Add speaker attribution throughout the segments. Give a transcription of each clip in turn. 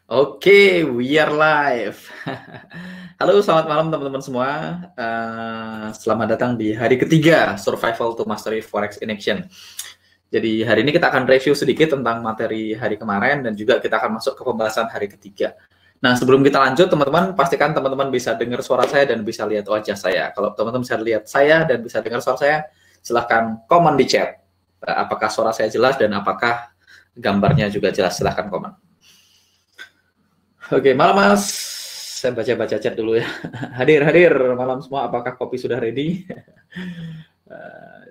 Speaker 1: Oke, we are live. Halo, selamat malam teman-teman semua. Selamat datang di hari ketiga Survival to Mastery Forex in Action. Jadi hari ini kita akan review sedikit tentang materi hari kemarin dan juga kita akan masuk ke pembahasan hari ketiga. Nah, sebelum kita lanjut, teman-teman, pastikan teman-teman bisa dengar suara saya dan bisa lihat wajah saya. Kalau teman-teman bisa lihat saya dan bisa dengar suara saya, silahkan komen di chat. Apakah suara saya jelas dan apakah gambarnya juga jelas, silahkan komen. Oke, malam Mas. Saya baca-baca chat dulu ya. Hadir malam semua. Apakah kopi sudah ready?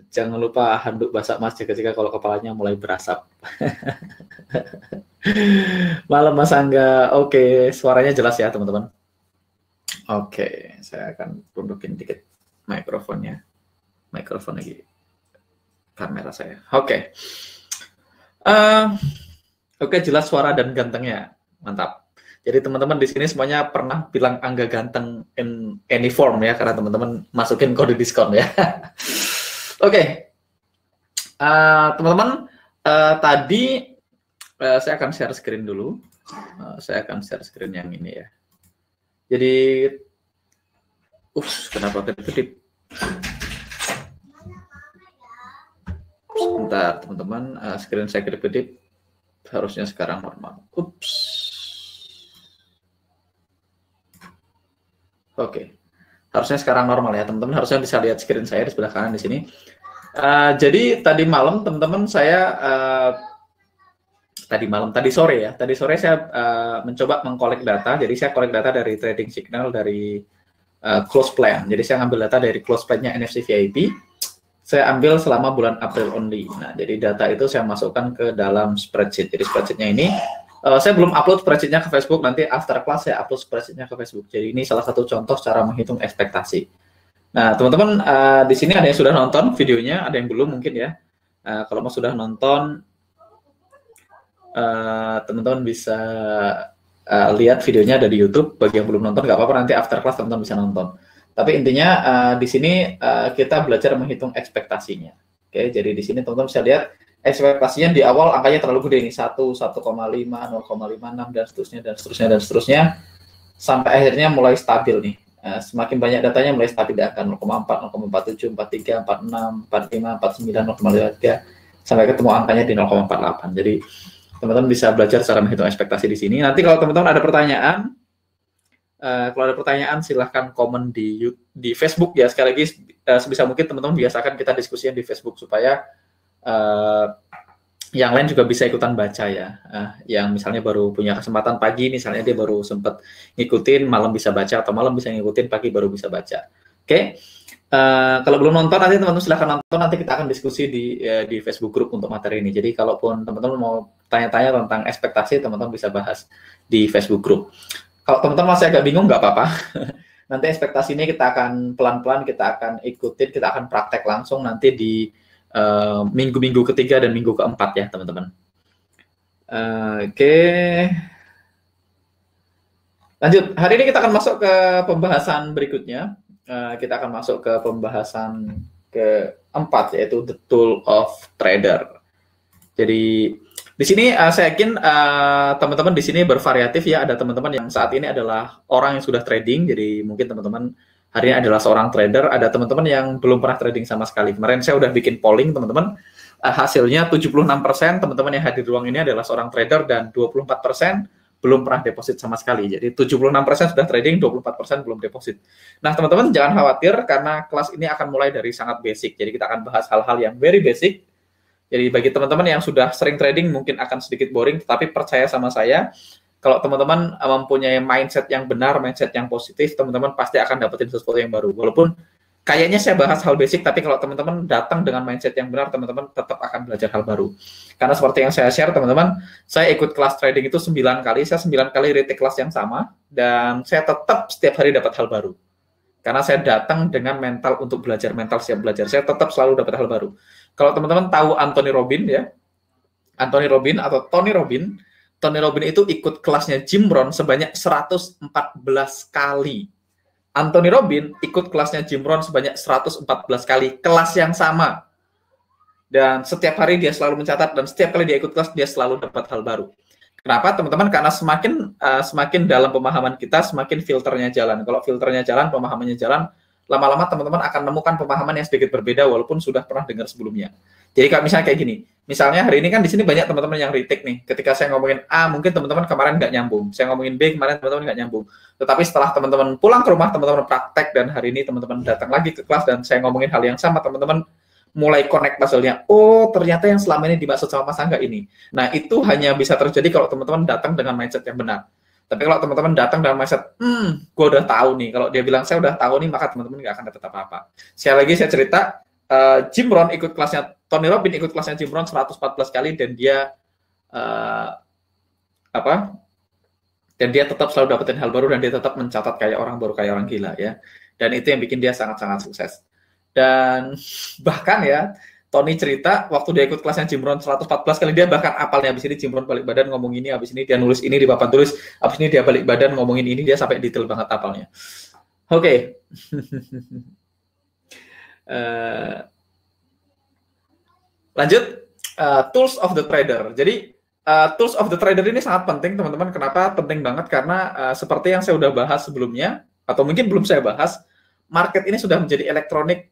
Speaker 1: Jangan lupa handuk basah Mas jika kalau kepalanya mulai berasap. Malam Mas Angga. Oke, suaranya jelas ya teman-teman. Oke, saya akan tunjukin dikit mikrofonnya. Mikrofon lagi. Kamera saya. Oke. Oke, jelas suara dan gantengnya. Mantap. Jadi teman-teman di sini semuanya pernah bilang Angga ganteng in any form ya, karena teman-teman masukin kode diskon ya. Oke, teman-teman, tadi saya akan share screen dulu. Saya akan share screen yang ini ya. Jadi, kenapa kedip-kedip? Bentar, teman-teman, screen saya kedip-kedip. Harusnya sekarang normal. Oke, harusnya sekarang normal ya teman-teman. Harusnya bisa lihat screen saya di sebelah kanan di sini. Jadi tadi malam teman-teman saya tadi sore saya mencoba mengkolek data. Jadi saya kolek data dari trading signal dari close plan. Jadi saya ngambil data dari close plan-nya NFC VIP. Saya ambil selama bulan April only. Nah, jadi data itu saya masukkan ke dalam spreadsheet. Jadi spreadsheet-nya ini saya belum upload spreadsheet-nya ke Facebook, nanti after class saya upload spreadsheet-nya ke Facebook. Jadi ini salah satu contoh cara menghitung ekspektasi. Nah, teman-teman, di sini ada yang sudah nonton videonya, ada yang belum mungkin ya. Kalau mau sudah nonton, teman-teman bisa lihat videonya ada di YouTube. Bagi yang belum nonton, nggak apa-apa, nanti after class teman-teman bisa nonton. Tapi intinya di sini kita belajar menghitung ekspektasinya. Oke, jadi di sini teman-teman bisa lihat ekspektasinya di awal angkanya terlalu gede nih, 1, 1,5, 0,56 dan seterusnya sampai akhirnya mulai stabil nih. Semakin banyak datanya mulai stabil di angka 0,4, 0,47, 43, 46, 45, 49, 0,53 sampai ketemu angkanya di 0,48. Jadi teman-teman bisa belajar cara menghitung ekspektasi di sini. Nanti kalau teman-teman ada pertanyaan, silahkan komen di Facebook ya. Sekali lagi sebisa mungkin teman-teman biasakan kita diskusikan di Facebook supaya yang lain juga bisa ikutan baca ya. Yang misalnya baru punya kesempatan pagi, misalnya dia baru sempat ngikutin, malam bisa baca, atau malam bisa ngikutin, pagi baru bisa baca. Oke. Kalau belum nonton, nanti teman-teman silahkan nonton, nanti kita akan diskusi di Facebook group untuk materi ini. Jadi kalaupun teman-teman mau tanya-tanya tentang ekspektasi, teman-teman bisa bahas di Facebook group. Kalau teman-teman masih agak bingung, nggak apa-apa. Nanti ekspektasi ini kita akan pelan-pelan, kita akan ikutin, kita akan praktek langsung nanti di minggu-minggu ketiga dan minggu keempat ya teman-teman. Oke. Lanjut, hari ini kita akan masuk ke pembahasan berikutnya. Kita akan masuk ke pembahasan keempat, yaitu the tool of trader. Jadi di sini saya yakin teman-teman di sini bervariatif ya. Ada teman-teman yang saat ini adalah orang yang sudah trading, jadi mungkin teman-teman hari ini adalah seorang trader. Ada teman-teman yang belum pernah trading sama sekali. Kemarin saya udah bikin polling teman-teman, hasilnya 76% teman-teman yang hadir di ruang ini adalah seorang trader dan 24% belum pernah deposit sama sekali. Jadi 76% sudah trading, 24% belum deposit. Nah teman-teman jangan khawatir karena kelas ini akan mulai dari sangat basic. Jadi kita akan bahas hal-hal yang very basic. Jadi bagi teman-teman yang sudah sering trading mungkin akan sedikit boring, tetapi percaya sama saya, kalau teman-teman mempunyai mindset yang benar, mindset yang positif, teman-teman pasti akan dapetin sesuatu yang baru. Walaupun kayaknya saya bahas hal basic, tapi kalau teman-teman datang dengan mindset yang benar, teman-teman tetap akan belajar hal baru. Karena seperti yang saya share, teman-teman, saya ikut kelas trading itu 9 kali, saya 9 kali retake kelas yang sama, dan saya tetap setiap hari dapat hal baru. Karena saya datang dengan mental untuk belajar, mental siap belajar. Saya tetap selalu dapat hal baru. Kalau teman-teman tahu Anthony Robbins ya, Anthony Robbins atau Tony Robbins itu ikut kelasnya Jim Rohn sebanyak 114 kali. Anthony Robbins ikut kelasnya Jim Rohn sebanyak 114 kali, kelas yang sama. Dan setiap hari dia selalu mencatat, dan setiap kali dia ikut kelas, dia selalu dapat hal baru. Kenapa teman-teman? Karena semakin dalam pemahaman kita, semakin filternya jalan. Kalau filternya jalan, pemahamannya jalan, lama-lama teman-teman akan menemukan pemahaman yang sedikit berbeda walaupun sudah pernah dengar sebelumnya. Jadi kalau misalnya kayak gini, misalnya hari ini kan di sini banyak teman-teman yang retake nih. Ketika saya ngomongin A, mungkin teman-teman kemarin nggak nyambung. Saya ngomongin B, kemarin teman-teman nggak nyambung. Tetapi setelah teman-teman pulang ke rumah, teman-teman praktek, dan hari ini teman-teman datang lagi ke kelas dan saya ngomongin hal yang sama, teman-teman mulai connect puzzle-nya. Oh, ternyata yang selama ini dimaksud sama Mas Angga ini. Nah, itu hanya bisa terjadi kalau teman-teman datang dengan mindset yang benar. Tapi kalau teman-teman datang dengan mindset, gue udah tahu nih. Kalau dia bilang, saya udah tahu nih, maka teman-teman nggak akan dapat apa-apa. Sekali lagi saya cerita, Jim Rohn ikut kelasnya, Tony Robbins ikut kelasnya Jim Rohn 114 kali, dan dia dan dia tetap selalu dapetin hal baru, dan dia tetap mencatat kayak orang baru, kayak orang gila ya. Dan itu yang bikin dia sangat-sangat sukses. Dan bahkan ya, Tony cerita waktu dia ikut kelasnya Jim Rohn 114 kali, dia bahkan apalnya. Habis ini Jim Rohn balik badan ngomong ini, habis ini dia nulis ini di papan tulis, habis ini dia balik badan ngomongin ini, dia sampai detail banget apalnya. Oke. Lanjut, tools of the trader. Jadi tools of the trader ini sangat penting teman-teman. Kenapa penting banget? Karena seperti yang saya udah bahas sebelumnya, atau mungkin belum saya bahas, market ini sudah menjadi elektronik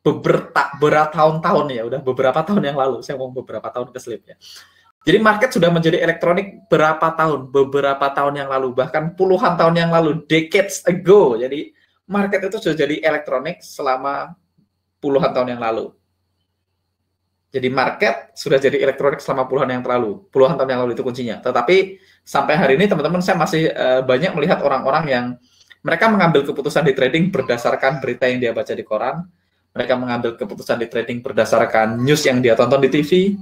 Speaker 1: bertahun-tahun ya, udah beberapa tahun yang lalu. Saya ngomong beberapa tahun ke slip ya. Jadi market sudah menjadi elektronik beberapa tahun yang lalu, bahkan puluhan tahun yang lalu, decades ago. Jadi market itu sudah jadi elektronik selama puluhan tahun yang lalu. Jadi market sudah jadi elektronik selama puluhan tahun yang lalu itu kuncinya. Tetapi sampai hari ini teman-teman, saya masih banyak melihat orang-orang yang mereka mengambil keputusan di trading berdasarkan berita yang dia baca di koran. Mereka mengambil keputusan di trading berdasarkan news yang dia tonton di TV.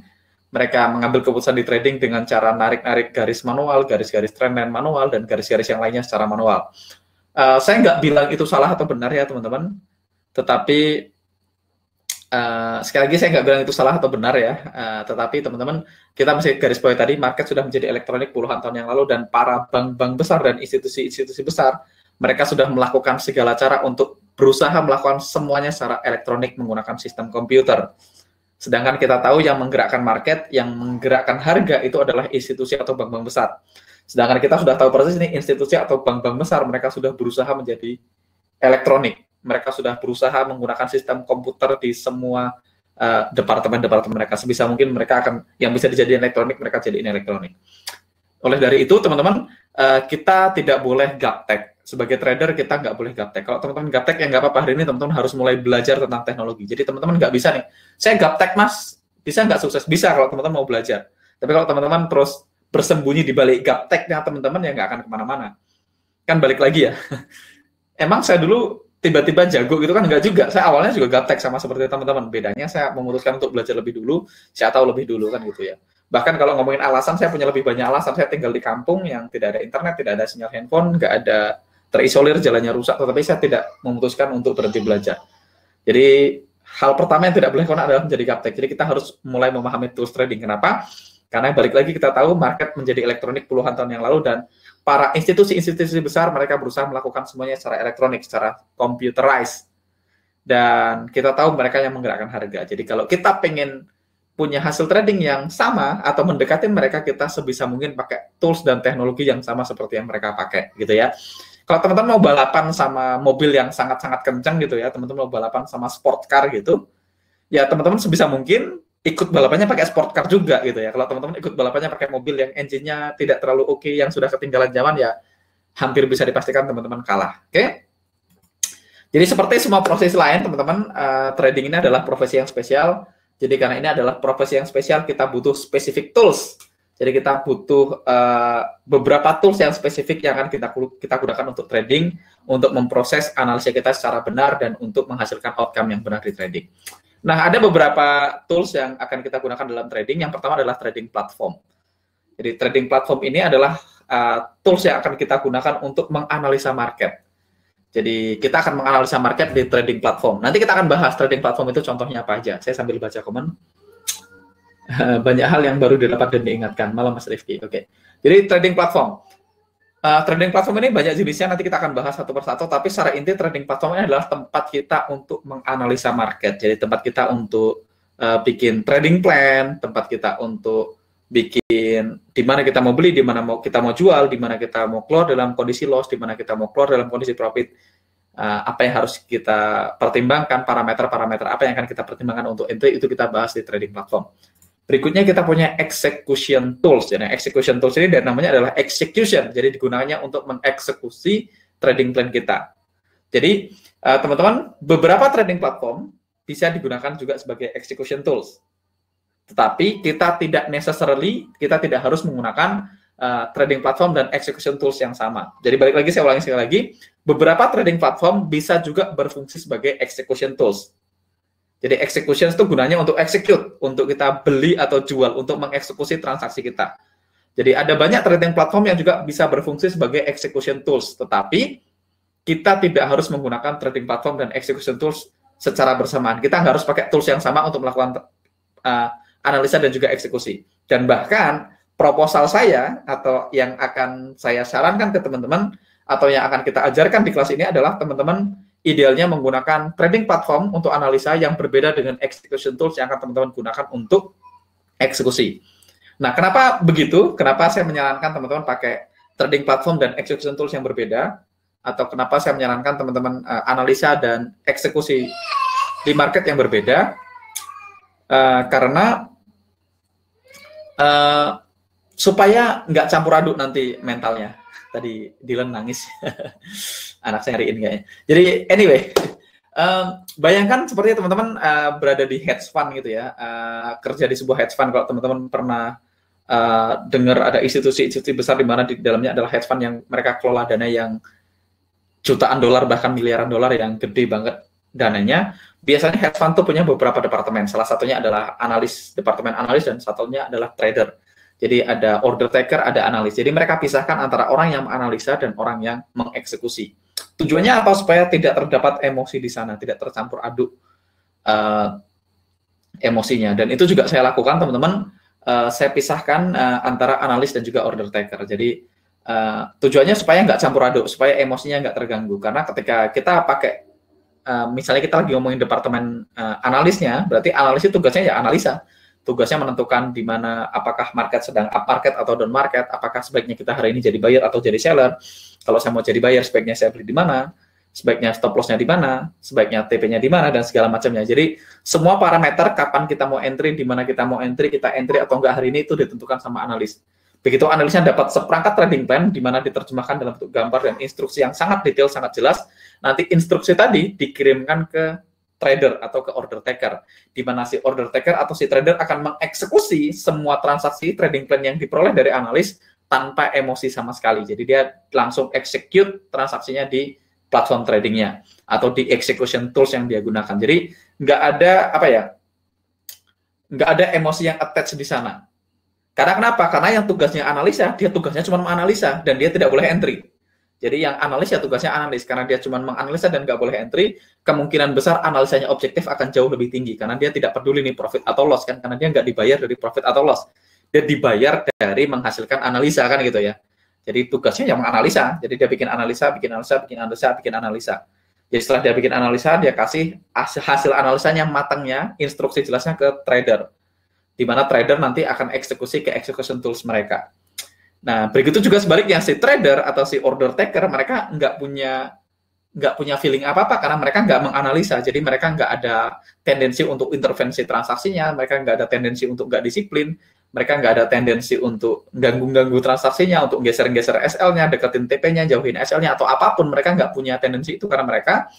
Speaker 1: Mereka mengambil keputusan di trading dengan cara narik-narik garis manual, garis-garis trendline manual, dan garis-garis yang lainnya secara manual. Saya nggak bilang itu salah atau benar ya teman-teman. Tetapi sekali lagi saya nggak bilang itu salah atau benar ya. Tetapi teman-teman, kita masih garis bawah tadi, market sudah menjadi elektronik puluhan tahun yang lalu, dan para bank-bank besar dan institusi-institusi besar, mereka sudah melakukan segala cara untuk berusaha melakukan semuanya secara elektronik menggunakan sistem komputer. Sedangkan kita tahu yang menggerakkan market, yang menggerakkan harga itu adalah institusi atau bank-bank besar. Sedangkan kita sudah tahu persis ini institusi atau bank-bank besar, mereka sudah berusaha menjadi elektronik. Mereka sudah berusaha menggunakan sistem komputer di semua departemen-departemen mereka. Sebisa mungkin mereka akan, yang bisa dijadikan elektronik, mereka jadiin elektronik. Oleh dari itu, teman-teman, kita tidak boleh gaptek. Sebagai trader, kita nggak boleh gaptek. Kalau teman-teman gaptek, ya nggak apa-apa. Hari ini teman-teman harus mulai belajar tentang teknologi. Jadi teman-teman nggak bisa nih, saya gaptek mas, bisa nggak sukses? Bisa kalau teman-teman mau belajar. Tapi kalau teman-teman terus bersembunyi di balik gapteknya teman-teman, ya nggak akan kemana-mana. Kan balik lagi ya. Emang saya dulu tiba-tiba jago gitu kan? Nggak juga. Saya awalnya juga gaptek sama seperti teman-teman. Bedanya saya memutuskan untuk belajar lebih dulu, saya tahu lebih dulu kan gitu ya. Bahkan kalau ngomongin alasan, saya punya lebih banyak alasan. Saya tinggal di kampung yang tidak ada internet, tidak ada sinyal handphone, nggak ada, terisolir, jalannya rusak, tetapi saya tidak memutuskan untuk berhenti belajar. Jadi hal pertama yang tidak boleh konak adalah menjadi gaptek. Jadi kita harus mulai memahami tools trading. Kenapa? Karena balik lagi kita tahu market menjadi elektronik puluhan tahun yang lalu, dan para institusi-institusi besar mereka berusaha melakukan semuanya secara elektronik, secara computerized. Dan kita tahu mereka yang menggerakkan harga. Jadi kalau kita pengen punya hasil trading yang sama atau mendekati mereka, kita sebisa mungkin pakai tools dan teknologi yang sama seperti yang mereka pakai gitu ya. Kalau teman-teman mau balapan sama mobil yang sangat-sangat kencang gitu ya, teman-teman mau balapan sama sport car gitu, ya teman-teman sebisa mungkin ikut balapannya pakai sport car juga gitu ya. Kalau teman-teman ikut balapannya pakai mobil yang engine-nya tidak terlalu oke, yang sudah ketinggalan zaman, ya hampir bisa dipastikan teman-teman kalah. Oke? Jadi seperti semua profesi lain, teman-teman, trading ini adalah profesi yang spesial. Jadi karena ini adalah profesi yang spesial, kita butuh specific tools. Jadi kita butuh beberapa tools yang spesifik yang akan kita gunakan untuk trading, untuk memproses analisa kita secara benar, dan untuk menghasilkan outcome yang benar di trading. Nah, ada beberapa tools yang akan kita gunakan dalam trading. Yang pertama adalah trading platform. Jadi trading platform ini adalah tools yang akan kita gunakan untuk menganalisa market. Jadi kita akan menganalisa market di trading platform. Nanti kita akan bahas trading platform itu contohnya apa aja. Saya sambil baca komen. Banyak hal yang baru didapat dan diingatkan. Malam Mas Rifki. Oke. Jadi trading platform. Trading platform ini banyak jenisnya, nanti kita akan bahas satu persatu, tapi secara inti trading platform ini adalah tempat kita untuk menganalisa market. Jadi tempat kita untuk bikin trading plan, tempat kita untuk bikin di mana kita mau beli, di mana kita mau jual, di mana kita mau keluar dalam kondisi loss, di mana kita mau keluar dalam kondisi profit. Apa yang harus kita pertimbangkan, parameter-parameter apa yang akan kita pertimbangkan untuk entry, itu kita bahas di trading platform. Berikutnya kita punya execution tools. Jadi execution tools ini dari namanya adalah execution, jadi digunakannya untuk mengeksekusi trading plan kita. Jadi teman-teman, beberapa trading platform bisa digunakan juga sebagai execution tools. Tetapi kita tidak harus menggunakan trading platform dan execution tools yang sama. Jadi balik lagi, saya ulangi sekali lagi, beberapa trading platform bisa juga berfungsi sebagai execution tools. Jadi execution itu gunanya untuk execute, untuk kita beli atau jual, untuk mengeksekusi transaksi kita. Jadi ada banyak trading platform yang juga bisa berfungsi sebagai execution tools, tetapi kita tidak harus menggunakan trading platform dan execution tools secara bersamaan. Kita harus pakai tools yang sama untuk melakukan analisa dan juga eksekusi. Dan bahkan proposal saya atau yang akan saya sarankan ke teman-teman atau yang akan kita ajarkan di kelas ini adalah teman-teman idealnya menggunakan trading platform untuk analisa yang berbeda dengan execution tools yang akan teman-teman gunakan untuk eksekusi. Nah, kenapa begitu? Kenapa saya menyarankan teman-teman pakai trading platform dan execution tools yang berbeda? Atau kenapa saya menyarankan teman-teman analisa dan eksekusi di market yang berbeda? Karena supaya nggak campur aduk nanti mentalnya. Tadi Dylan nangis. Anak saya nyariin kayaknya. Jadi anyway, bayangkan seperti teman-teman berada di hedge fund gitu ya. Kerja di sebuah hedge fund. Kalau teman-teman pernah dengar ada institusi-institusi besar di mana di dalamnya adalah hedge fund yang mereka kelola dana yang jutaan dolar bahkan miliaran dolar, yang gede banget dananya. Biasanya hedge fund tuh punya beberapa departemen. Salah satunya adalah departemen analis, dan satunya adalah trader. Jadi ada order taker, ada analis. Jadi mereka pisahkan antara orang yang menganalisa dan orang yang mengeksekusi. Tujuannya apa? Supaya tidak terdapat emosi di sana, tidak tercampur aduk emosinya. Dan itu juga saya lakukan, teman-teman. Saya pisahkan antara analis dan juga order taker. Jadi tujuannya supaya nggak campur aduk, supaya emosinya nggak terganggu. Karena ketika kita pakai, misalnya kita lagi ngomongin departemen analisnya, berarti analis itu tugasnya ya analisa. Tugasnya menentukan di mana apakah market sedang up market atau down market, apakah sebaiknya kita hari ini jadi buyer atau jadi seller. Kalau saya mau jadi buyer, sebaiknya saya beli di mana, sebaiknya stop loss-nya di mana, sebaiknya TP-nya di mana, dan segala macamnya. Jadi semua parameter kapan kita mau entry, di mana kita mau entry, kita entry atau enggak hari ini itu ditentukan sama analis. Begitu analisnya dapat seperangkat trading plan, di mana diterjemahkan dalam bentuk gambar dan instruksi yang sangat detail, sangat jelas, nanti instruksi tadi dikirimkan ke trader atau ke order taker, di mana si order taker atau si trader akan mengeksekusi semua transaksi trading plan yang diperoleh dari analis tanpa emosi sama sekali. Jadi dia langsung execute transaksinya di platform tradingnya atau di execution tools yang dia gunakan. Jadi nggak ada emosi yang attach di sana. Karena kenapa? Karena yang tugasnya analisa, dia tugasnya cuma menganalisa dan dia tidak boleh entry. Jadi yang analis ya tugasnya analis, karena dia cuma menganalisa dan nggak boleh entry, kemungkinan besar analisanya objektif akan jauh lebih tinggi, karena dia tidak peduli nih profit atau loss kan, karena dia nggak dibayar dari profit atau loss, dia dibayar dari menghasilkan analisa kan gitu ya. Jadi tugasnya yang menganalisa, jadi dia bikin analisa. Jadi setelah dia bikin analisa, dia kasih hasil analisanya matangnya, instruksi jelasnya ke trader, di mana trader nanti akan eksekusi ke execution tools mereka. Nah, begitu juga sebaliknya, si trader atau si order taker, mereka nggak punya feeling apa-apa karena mereka nggak menganalisa. Jadi mereka nggak ada tendensi untuk intervensi transaksinya, mereka nggak ada tendensi untuk nggak disiplin, mereka nggak ada tendensi untuk ganggu-ganggu transaksinya, untuk geser-geser SL-nya, deketin TP-nya, jauhin SL-nya, atau apapun. Mereka nggak punya tendensi itu karena mereka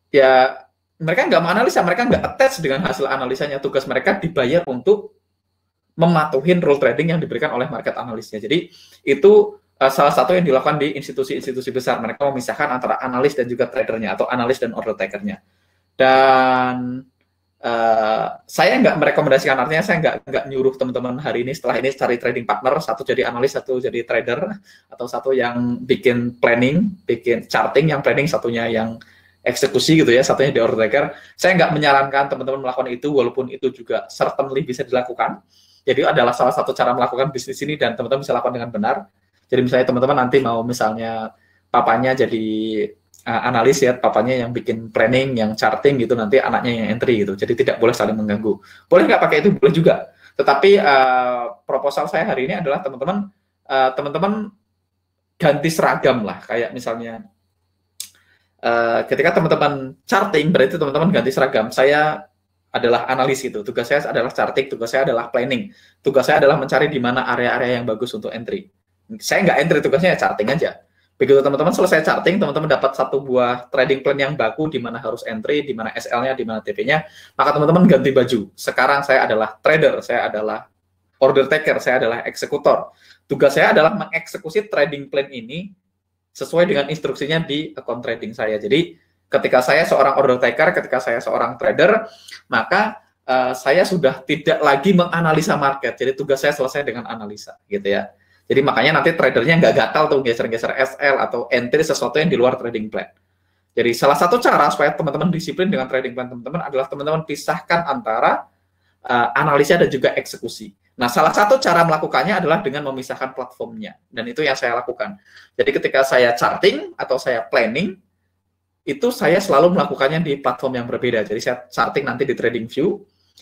Speaker 1: nggak menganalisa, mereka nggak attach dengan hasil analisanya. Tugas mereka dibayar untuk mematuhin rule trading yang diberikan oleh market analisnya. Jadi itu salah satu yang dilakukan di institusi-institusi besar. Mereka memisahkan antara analis dan juga tradernya, atau analis dan order takernya. Dan saya nggak merekomendasikan, artinya saya nggak nyuruh teman-teman hari ini setelah ini cari trading partner, satu jadi analis, satu jadi trader, atau satu yang bikin planning, bikin charting, yang planning, satunya yang eksekusi gitu ya, satunya di order taker. Saya nggak menyarankan teman-teman melakukan itu, walaupun itu juga certainly bisa dilakukan. Jadi adalah salah satu cara melakukan bisnis ini dan teman-teman bisa lakukan dengan benar. Jadi misalnya teman-teman nanti mau misalnya papanya jadi analis ya, papanya yang bikin planning, yang charting gitu, nanti anaknya yang entry gitu. Jadi tidak boleh saling mengganggu. Boleh nggak pakai itu? Boleh juga. Tetapi proposal saya hari ini adalah teman-teman ganti seragam lah, kayak misalnya ketika teman-teman charting berarti teman-teman ganti seragam. Saya adalah analis itu, tugas saya adalah charting, tugas saya adalah planning, tugas saya adalah mencari di mana area-area yang bagus untuk entry. Saya nggak entry, tugasnya ya charting aja. Begitu teman-teman selesai charting, teman-teman dapat satu buah trading plan yang baku, di mana harus entry, di mana SL-nya, di mana TP-nya, maka teman-teman ganti baju. Sekarang saya adalah trader, saya adalah order taker, saya adalah eksekutor. Tugas saya adalah mengeksekusi trading plan ini sesuai dengan instruksinya di account trading saya. Jadi ketika saya seorang order taker, ketika saya seorang trader, maka saya sudah tidak lagi menganalisa market. Jadi tugas saya selesai dengan analisa, gitu ya. Jadi makanya nanti tradernya nggak gatal tuh geser-geser SL atau entry sesuatu yang di luar trading plan. Jadi salah satu cara supaya teman-teman disiplin dengan trading plan teman-teman adalah teman-teman pisahkan antara analisa dan juga eksekusi. Nah, salah satu cara melakukannya adalah dengan memisahkan platformnya. Dan itu yang saya lakukan. Jadi ketika saya charting atau saya planning, itu saya selalu melakukannya di platform yang berbeda. Jadi saya charting nanti di TradingView.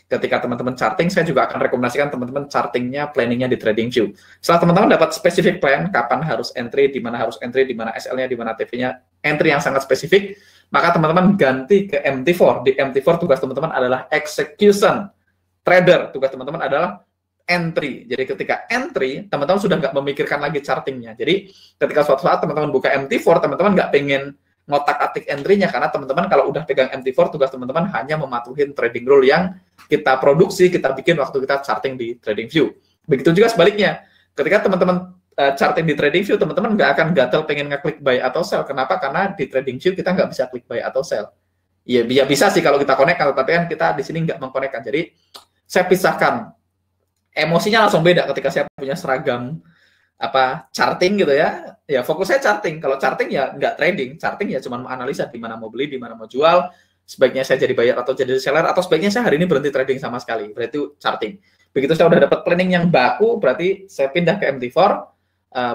Speaker 1: Ketika teman-teman charting, saya juga akan rekomendasikan teman-teman chartingnya, planningnya di TradingView. Setelah teman-teman dapat spesifik plan, kapan harus entry, di mana harus entry, di mana SL-nya, di mana TV-nya, entry yang sangat spesifik, maka teman-teman ganti ke MT4. Di MT4 tugas teman-teman adalah execution. Trader, tugas teman-teman adalah entry. Jadi ketika entry, teman-teman sudah nggak memikirkan lagi chartingnya. Jadi ketika suatu saat teman-teman buka MT4, teman-teman nggak pengen ngotak-atik entry-nya, karena teman-teman kalau udah pegang MT4, tugas teman-teman hanya mematuhin trading rule yang kita produksi, kita bikin waktu kita charting di TradingView. Begitu juga sebaliknya, ketika teman-teman charting di TradingView, teman-teman nggak akan gatel pengen ngeklik buy atau sell. Kenapa? Karena di TradingView kita nggak bisa klik buy atau sell. Ya bisa sih kalau kita connect, tapi kan kita di sini nggak mengkonekkan. Jadi saya pisahkan. Emosinya langsung beda ketika saya punya seragam charting gitu ya. Ya fokus saya charting. Kalau charting ya nggak trading, charting ya cuma menganalisa di mana mau beli, di mana mau jual. Sebaiknya saya jadi buyer atau jadi seller, atau sebaiknya saya hari ini berhenti trading sama sekali. Berarti itu charting. Begitu saya udah dapat planning yang baku, berarti saya pindah ke MT4.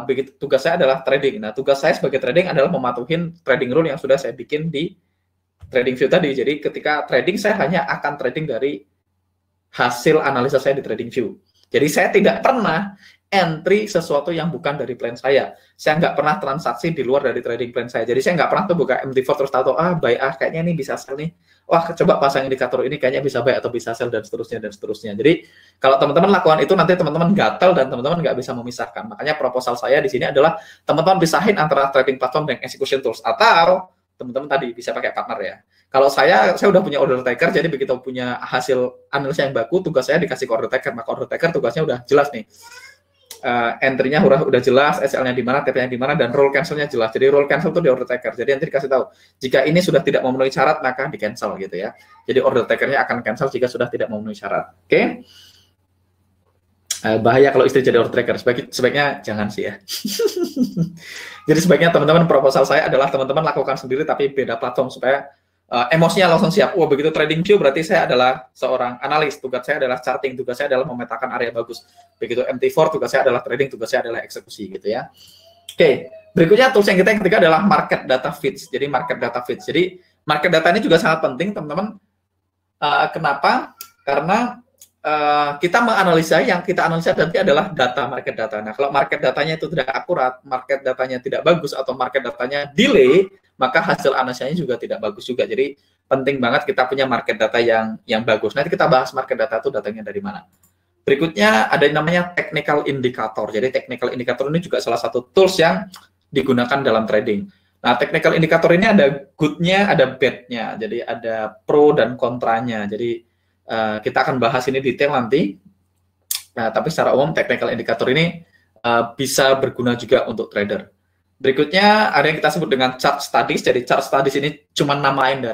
Speaker 1: Begitu tugas saya adalah trading. Nah, tugas saya sebagai trading adalah mematuhin trading rule yang sudah saya bikin di TradingView tadi. Jadi ketika trading, saya hanya akan trading dari hasil analisa saya di TradingView. Jadi saya tidak pernah entry sesuatu yang bukan dari plan saya. Saya nggak pernah transaksi di luar dari trading plan saya. Jadi saya nggak pernah tuh buka MT4 terus tahu, buy, kayaknya ini bisa sell nih. Wah, coba pasang indikator ini kayaknya bisa buy atau bisa sell, dan seterusnya, dan seterusnya. Jadi kalau teman-teman lakukan itu, nanti teman-teman gatal dan teman-teman nggak bisa memisahkan. Makanya proposal saya di sini adalah teman-teman pisahin antara trading platform dan execution tools. Atau teman-teman tadi bisa pakai partner ya. Kalau saya udah punya order taker, jadi begitu punya hasil analisa yang baku, tugas saya dikasih ke order taker. Maka order taker tugasnya udah jelas nih. Entry-nya udah jelas, SL-nya di mana, TP-nya di mana, dan rule cancel-nya jelas. Jadi rule cancel itu di order taker. Jadi nanti dikasih tahu, jika ini sudah tidak memenuhi syarat, maka di-cancel gitu ya. Jadi order taker-nya akan cancel jika sudah tidak memenuhi syarat. Oke? Bahaya kalau istri jadi order taker. Sebaiknya jangan sih ya. Jadi sebaiknya teman-teman, proposal saya adalah teman-teman lakukan sendiri tapi beda platform supaya emosinya langsung siap. Wah, begitu TradingView berarti saya adalah seorang analis, tugas saya adalah charting, tugas saya adalah memetakan area bagus. Begitu MT4, tugas saya adalah trading, tugas saya adalah eksekusi gitu ya. Oke, berikutnya tools yang ketiga adalah market data feeds. Jadi market data feeds. Jadi market data ini juga sangat penting, teman-teman. Kenapa? Karena kita menganalisa, yang kita analisa nanti adalah data, market data. Nah, kalau market datanya itu tidak akurat, market datanya tidak bagus, atau market datanya delay, maka hasil analisanya juga tidak bagus juga. Jadi penting banget kita punya market data yang bagus. Nanti kita bahas market data itu datangnya dari mana. Berikutnya ada yang namanya technical indicator. Jadi technical indicator ini juga salah satu tools yang digunakan dalam trading. Nah, technical indicator ini ada good-nya, ada bad-nya. Jadi ada pro dan kontranya. Jadi kita akan bahas ini detail nanti. Nah, tapi secara umum technical indicator ini bisa berguna juga untuk trader. Berikutnya ada yang kita sebut dengan chart studies. Jadi chart studies ini cuma nama lain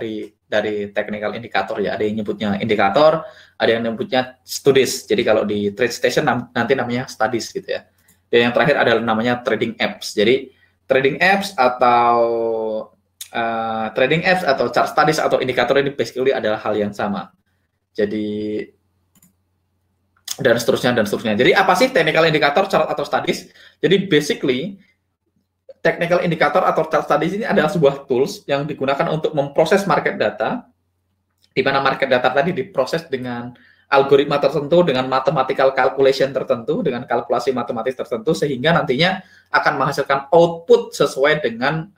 Speaker 1: dari technical indicator ya. Ada yang nyebutnya indikator, ada yang nyebutnya studies. Jadi kalau di TradeStation nanti namanya studies gitu ya. Dan yang terakhir adalah namanya trading apps. Jadi trading apps atau chart studies atau indikator ini basically adalah hal yang sama. Jadi dan seterusnya. Jadi apa sih technical indicator, chart atau studies? Jadi basically technical indicator atau chart studies ini adalah sebuah tools yang digunakan untuk memproses market data, di mana market data tadi diproses dengan algoritma tertentu dengan mathematical calculation tertentu, dengan kalkulasi matematis tertentu, sehingga nantinya akan menghasilkan output sesuai dengan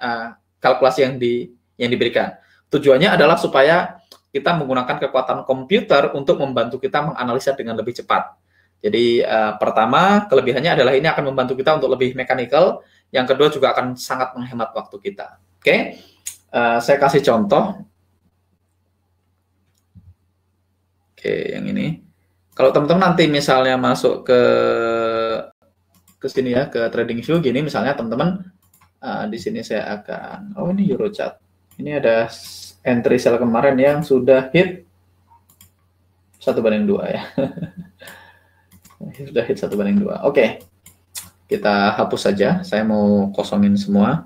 Speaker 1: kalkulasi yang diberikan. Tujuannya adalah supaya kita menggunakan kekuatan komputer untuk membantu kita menganalisa dengan lebih cepat. Jadi pertama, kelebihannya adalah ini akan membantu kita untuk lebih mechanical. Yang kedua juga akan sangat menghemat waktu kita. Oke, saya kasih contoh. Oke, yang ini. Kalau teman-teman nanti misalnya masuk ke sini ya, ke TradingView gini, misalnya teman-teman di sini saya akan, ini Eurochart. Ini ada entry sell kemarin yang sudah hit 1/2 ya. Sudah hit 1/2. Oke. Kita hapus saja. Saya mau kosongin semua.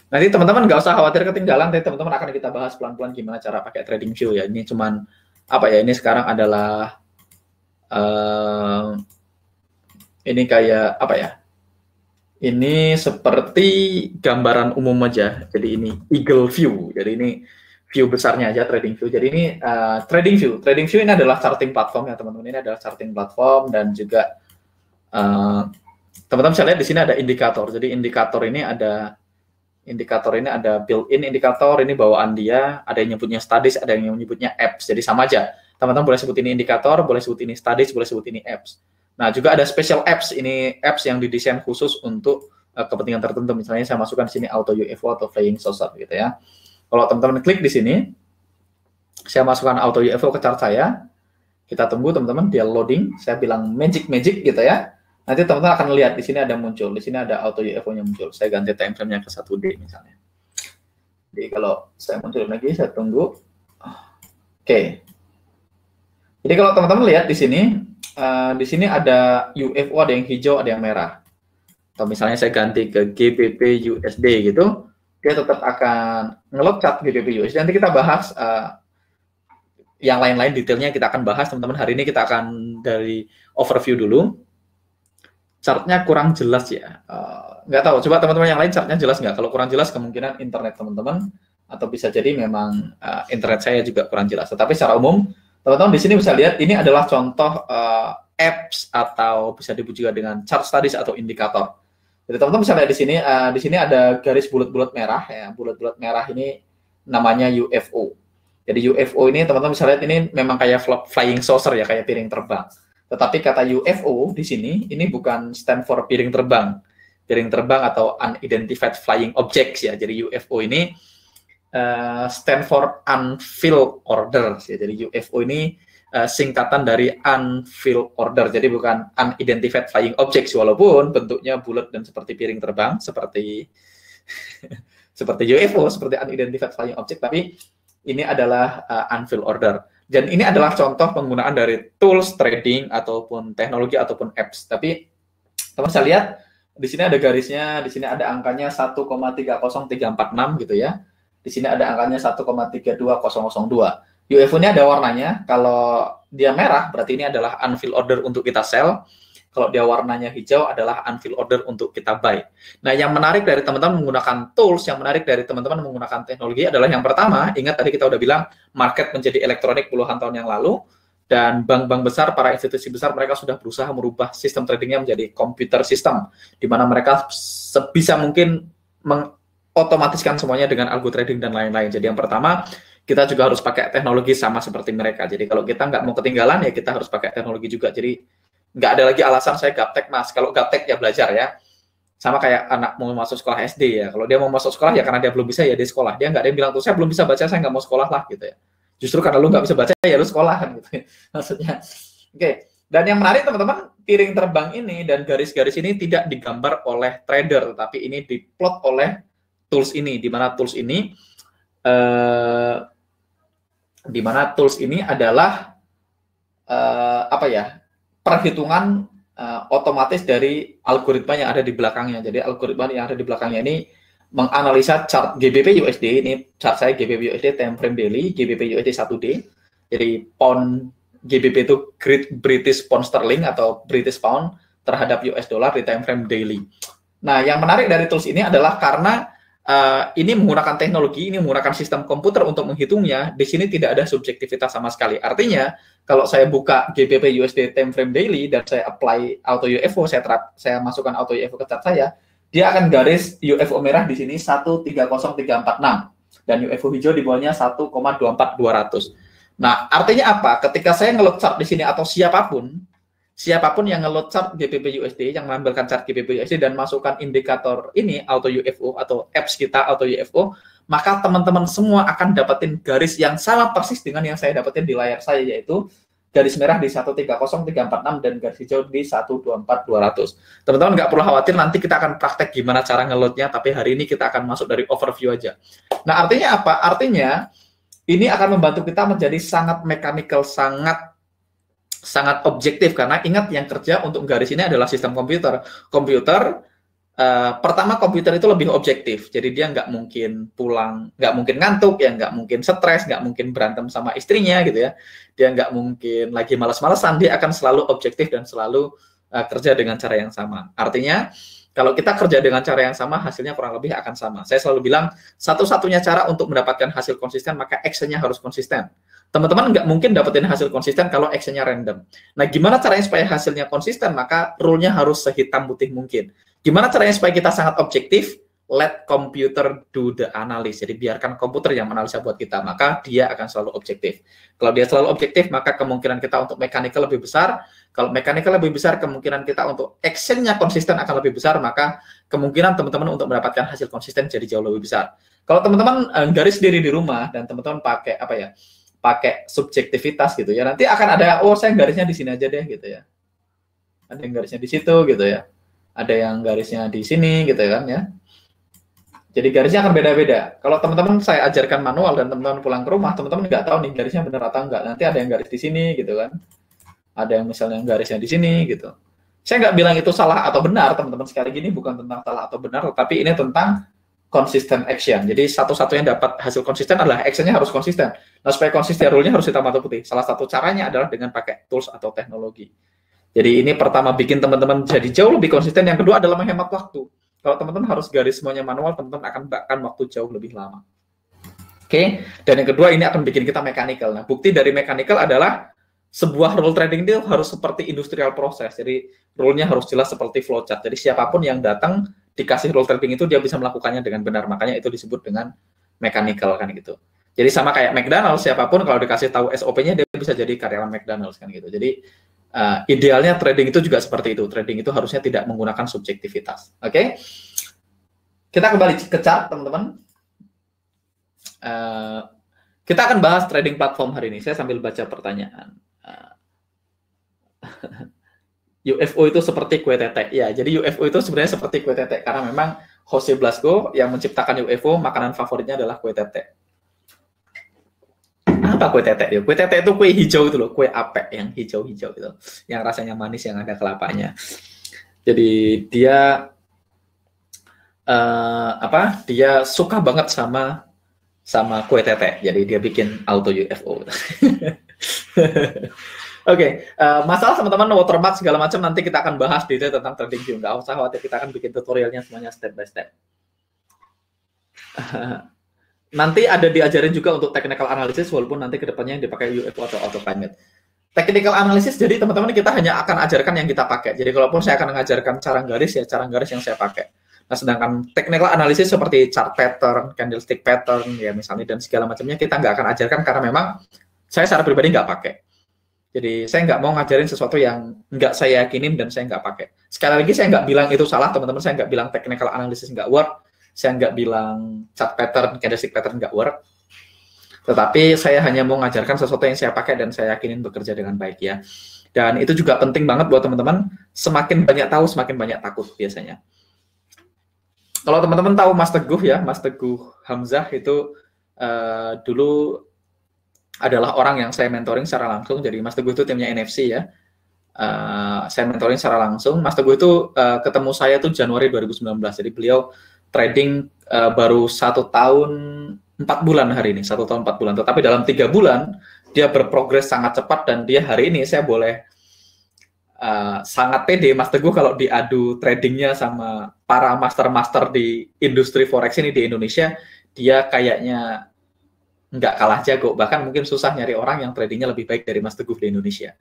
Speaker 1: Nanti teman-teman nggak usah khawatir ketinggalan. Nanti teman-teman akan kita bahas pelan-pelan gimana cara pakai TradingView ya. Ini cuman ini sekarang adalah ini kayak ini seperti gambaran umum aja. Jadi ini Eagle View. Jadi ini view besarnya aja TradingView. Jadi ini TradingView. TradingView ini adalah charting platform ya teman-teman. Ini adalah charting platform dan juga teman-teman bisa lihat di sini ada indikator. Jadi indikator ini ada built-in indikator, ini bawaan dia. Ada yang nyebutnya studies, ada yang nyebutnya apps. Jadi sama aja. Teman-teman boleh sebut ini indikator, boleh sebut ini studies, boleh sebut ini apps. Nah, juga ada special apps. Ini apps yang didesain khusus untuk kepentingan tertentu. Misalnya saya masukkan di sini auto UFO atau flying saucer gitu ya. Kalau teman-teman klik di sini, saya masukkan auto UFO ke chart saya. Kita tunggu teman-teman dia loading. Saya bilang magic gitu ya. Nanti teman-teman akan lihat di sini ada muncul. Di sini ada auto UFO-nya muncul. Saya ganti time frame-nya ke 1D misalnya. Jadi kalau saya muncul lagi, saya tunggu. Oke. Jadi kalau teman-teman lihat di sini ada UFO, ada yang hijau, ada yang merah. Atau misalnya saya ganti ke GBP USD gitu, dia tetap akan nge-load chart GBP USD. Nanti kita bahas yang lain-lain detailnya kita akan bahas teman-teman. Hari ini kita akan dari overview dulu. Chartnya kurang jelas ya. Nggak tahu, coba teman-teman yang lain chartnya jelas nggak? Kalau kurang jelas kemungkinan internet teman-teman, atau bisa jadi memang internet saya juga kurang jelas. Tetapi secara umum, teman-teman di sini bisa lihat ini adalah contoh apps atau bisa disebut juga dengan chart studies atau indikator. Jadi teman-teman bisa lihat di sini ada garis bulat-bulat merah ya. Bulat-bulat merah ini namanya UFO. Jadi UFO ini teman-teman bisa lihat ini memang kayak flying saucer ya, kayak piring terbang. Tetapi kata UFO di sini ini bukan stand for piring terbang. Piring terbang atau unidentified flying objects ya. Jadi UFO ini stand for unfilled orders ya. Jadi UFO ini singkatan dari unfilled order. Jadi bukan unidentified flying objects walaupun bentuknya bulat dan seperti piring terbang, seperti seperti UFO, seperti unidentified flying object, tapi ini adalah unfilled order. Dan ini adalah contoh penggunaan dari tools trading ataupun teknologi ataupun apps. Tapi teman saya lihat di sini ada garisnya, di sini ada angkanya 1,30346 gitu ya. Di sini ada angkanya 1,32002. UFO ini ada warnanya. Kalau dia merah berarti ini adalah unfilled order untuk kita sell. Kalau dia warnanya hijau adalah unfilled order untuk kita buy. Nah, yang menarik dari teman-teman menggunakan tools, yang menarik dari teman-teman menggunakan teknologi adalah yang pertama, ingat tadi kita udah bilang market menjadi elektronik puluhan tahun yang lalu, dan bank-bank besar, para institusi besar, mereka sudah berusaha merubah sistem tradingnya menjadi komputer sistem, di mana mereka sebisa mungkin mengotomatiskan semuanya dengan algo trading dan lain-lain. Jadi yang pertama, kita juga harus pakai teknologi sama seperti mereka. Jadi kalau kita nggak mau ketinggalan, ya kita harus pakai teknologi juga. Jadi nggak ada lagi alasan saya gaptek mas. Kalau gaptek ya belajar ya. Sama kayak anak mau masuk sekolah SD ya. Kalau dia mau masuk sekolah ya karena dia belum bisa ya dia sekolah. Dia nggak ada yang bilang tuh saya belum bisa baca, saya nggak mau sekolah lah gitu ya. Justru karena lu nggak bisa baca ya lu sekolah kan gitu. Maksudnya. Oke. Dan yang menarik teman-teman, piring terbang ini dan garis-garis ini tidak digambar oleh trader, tapi ini diplot oleh tools ini. Di mana tools ini adalah perhitungan otomatis dari algoritma yang ada di belakangnya. Jadi algoritma yang ada di belakangnya ini menganalisa chart GBP USD. Ini chart saya GBP USD time frame daily, GBP USD 1D. Jadi pound GBP itu Great British Pound Sterling atau British Pound terhadap US dollar di time frame daily. Nah, yang menarik dari tools ini adalah karena ini menggunakan teknologi, ini menggunakan sistem komputer untuk menghitungnya. Di sini tidak ada subjektivitas sama sekali. Artinya, kalau saya buka GBP USD time frame daily dan saya apply auto UFO, saya masukkan auto UFO ke chart saya, dia akan garis UFO merah di sini 130346 dan UFO hijau di bawahnya 1,24200. Nah, artinya apa? Ketika saya ngeload chart di sini atau siapapun yang ngeload chart GBP USD, yang mengambilkan chart GBP USD dan masukkan indikator ini auto UFO atau apps kita auto UFO, maka teman-teman semua akan dapetin garis yang sama persis dengan yang saya dapetin di layar saya, yaitu garis merah di 130346 dan garis hijau di 124200. Teman-teman nggak perlu khawatir, nanti kita akan praktek gimana cara ngeloadnya, tapi hari ini kita akan masuk dari overview aja. Nah, artinya apa? Artinya ini akan membantu kita menjadi sangat mechanical, sangat objektif, karena ingat yang kerja untuk garis ini adalah sistem komputer. Pertama, komputer itu lebih objektif, jadi dia nggak mungkin pulang, nggak mungkin ngantuk, ya nggak mungkin stres, nggak mungkin berantem sama istrinya gitu ya, dia nggak mungkin lagi malas-malasan, dia akan selalu objektif dan selalu kerja dengan cara yang sama. Artinya kalau kita kerja dengan cara yang sama, hasilnya kurang lebih akan sama. Saya selalu bilang, satu-satunya cara untuk mendapatkan hasil konsisten, maka actionnya harus konsisten. Teman-teman nggak mungkin dapetin hasil konsisten kalau actionnya random. Nah, gimana caranya supaya hasilnya konsisten? Maka rule-nya harus sehitam putih mungkin. Gimana caranya supaya kita sangat objektif? Let computer do the analysis. Jadi biarkan komputer yang menganalisa buat kita, maka dia akan selalu objektif. Kalau dia selalu objektif, maka kemungkinan kita untuk mechanical lebih besar. Kalau mechanical lebih besar, kemungkinan kita untuk actionnya konsisten akan lebih besar, maka kemungkinan teman-teman untuk mendapatkan hasil konsisten jadi jauh lebih besar. Kalau teman-teman garis diri di rumah dan teman-teman pakai subjektivitas gitu ya, nanti akan ada, oh saya garisnya di sini aja deh gitu ya. Ada yang garisnya di situ gitu ya. Ada yang garisnya di sini gitu kan ya. Jadi garisnya akan beda-beda. Kalau teman-teman saya ajarkan manual dan teman-teman pulang ke rumah, teman-teman nggak tahu nih garisnya benar atau enggak. Nanti ada yang garis di sini gitu kan. Ada yang misalnya garisnya di sini gitu. Saya nggak bilang itu salah atau benar, teman-teman, sekali gini bukan tentang salah atau benar, tapi ini tentang consistent action. Jadi satu-satunya dapat hasil konsisten adalah actionnya harus konsisten. Nah, supaya konsisten, rule-nya harus hitam atau putih. Salah satu caranya adalah dengan pakai tools atau teknologi. Jadi ini pertama bikin teman-teman jadi jauh lebih konsisten. Yang kedua adalah menghemat waktu. Kalau teman-teman harus garis semuanya manual, teman-teman akan bahkan waktu jauh lebih lama. Oke? Dan yang kedua ini akan bikin kita mechanical. Nah, bukti dari mechanical adalah sebuah rule trading itu harus seperti industrial proses. Jadi rule-nya harus jelas seperti flowchart. Jadi siapapun yang datang dikasih rule trading itu dia bisa melakukannya dengan benar. Makanya itu disebut dengan mechanical kan gitu. Jadi sama kayak McDonald's, siapapun kalau dikasih tahu SOP-nya dia bisa jadi karyawan McDonald's kan gitu. Jadi idealnya trading itu juga seperti itu. Trading itu harusnya tidak menggunakan subjektivitas. Oke? Kita kembali ke chart, teman-teman. Kita akan bahas trading platform hari ini. Saya sambil baca pertanyaan. UFO itu seperti kue tete. Ya, jadi UFO itu sebenarnya seperti kue tete karena memang Jose Blasco yang menciptakan UFO, makanan favoritnya adalah kue tete. Apa kue tete? Kue tete itu kue hijau itu loh, kue apek yang hijau-hijau itu, yang rasanya manis, yang ada kelapanya. Jadi dia dia suka banget sama kue tete. Jadi dia bikin auto UFO. Oke, masalah teman-teman watermark segala macam nanti kita akan bahas detail tentang trading view. Nggak usah khawatir, kita akan bikin tutorialnya semuanya step by step. Nanti ada diajarin juga untuk technical analysis, walaupun nanti kedepannya yang dipakai UFO atau autopilot. Technical analysis, jadi teman-teman kita hanya akan ajarkan yang kita pakai. Jadi kalaupun saya akan mengajarkan cara garis, ya cara garis yang saya pakai. Nah, sedangkan technical analysis seperti chart pattern, candlestick pattern, ya misalnya dan segala macamnya kita nggak akan ajarkan karena memang saya secara pribadi nggak pakai. Jadi saya nggak mau ngajarin sesuatu yang nggak saya yakinin dan saya nggak pakai. Sekali lagi saya nggak bilang itu salah, teman-teman. Saya nggak bilang technical analysis nggak work. Saya nggak bilang chart pattern, candlestick pattern nggak work. Tetapi saya hanya mau ngajarkan sesuatu yang saya pakai dan saya yakinin bekerja dengan baik ya. Dan itu juga penting banget buat teman-teman. Semakin banyak tahu, semakin banyak takut biasanya. Kalau teman-teman tahu Mas Teguh ya, Mas Teguh Hamzah itu dulu adalah orang yang saya mentoring secara langsung. Jadi Mas Teguh itu timnya NFC ya. Saya mentoring secara langsung. Mas Teguh itu ketemu saya tuh Januari 2019. Jadi beliau trading baru 1 tahun 4 bulan hari ini. 1 tahun 4 bulan. Tetapi dalam 3 bulan dia berprogres sangat cepat dan dia hari ini saya boleh sangat pede Mas Teguh kalau diadu tradingnya sama para master-master di industri forex ini di Indonesia, dia kayaknya nggak kalah jago, bahkan mungkin susah nyari orang yang tradingnya lebih baik dari Mas Teguh di Indonesia.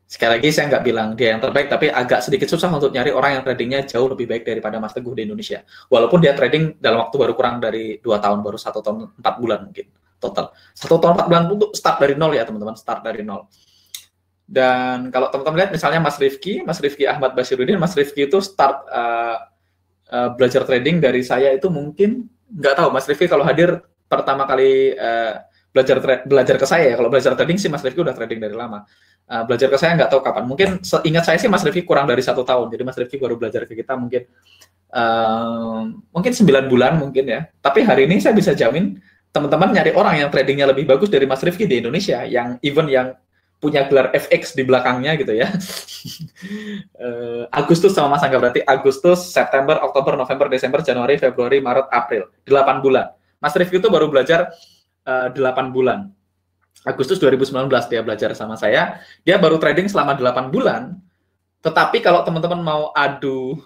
Speaker 1: Sekali lagi saya nggak bilang dia yang terbaik, tapi agak sedikit susah untuk nyari orang yang tradingnya jauh lebih baik daripada Mas Teguh di Indonesia. Walaupun dia trading dalam waktu baru kurang dari 2 tahun, baru 1 tahun 4 bulan mungkin total. 1 tahun 4 bulan untuk start dari nol ya teman-teman, start dari nol. Dan kalau teman-teman lihat misalnya Mas Rifki Ahmad Basiruddin, Mas Rifki itu start belajar trading dari saya itu mungkin, nggak tahu Mas Rifki kalau hadir pertama kali belajar ke saya ya, kalau belajar trading sih Mas Rifki udah trading dari lama. Belajar ke saya nggak tahu kapan, mungkin seingat saya sih Mas Rifki kurang dari 1 tahun, jadi Mas Rifki baru belajar ke kita mungkin 9 bulan mungkin ya. Tapi hari ini saya bisa jamin teman-teman nyari orang yang tradingnya lebih bagus dari Mas Rifki di Indonesia, yang even yang punya gelar FX di belakangnya gitu ya. Agustus sama Mas Angga, berarti Agustus, September, Oktober, November, Desember, Januari, Februari, Maret, April, 8 bulan. Mas Rifki itu baru belajar 8 bulan. Agustus 2019 dia belajar sama saya, dia baru trading selama 8 bulan, tetapi kalau teman-teman mau adu,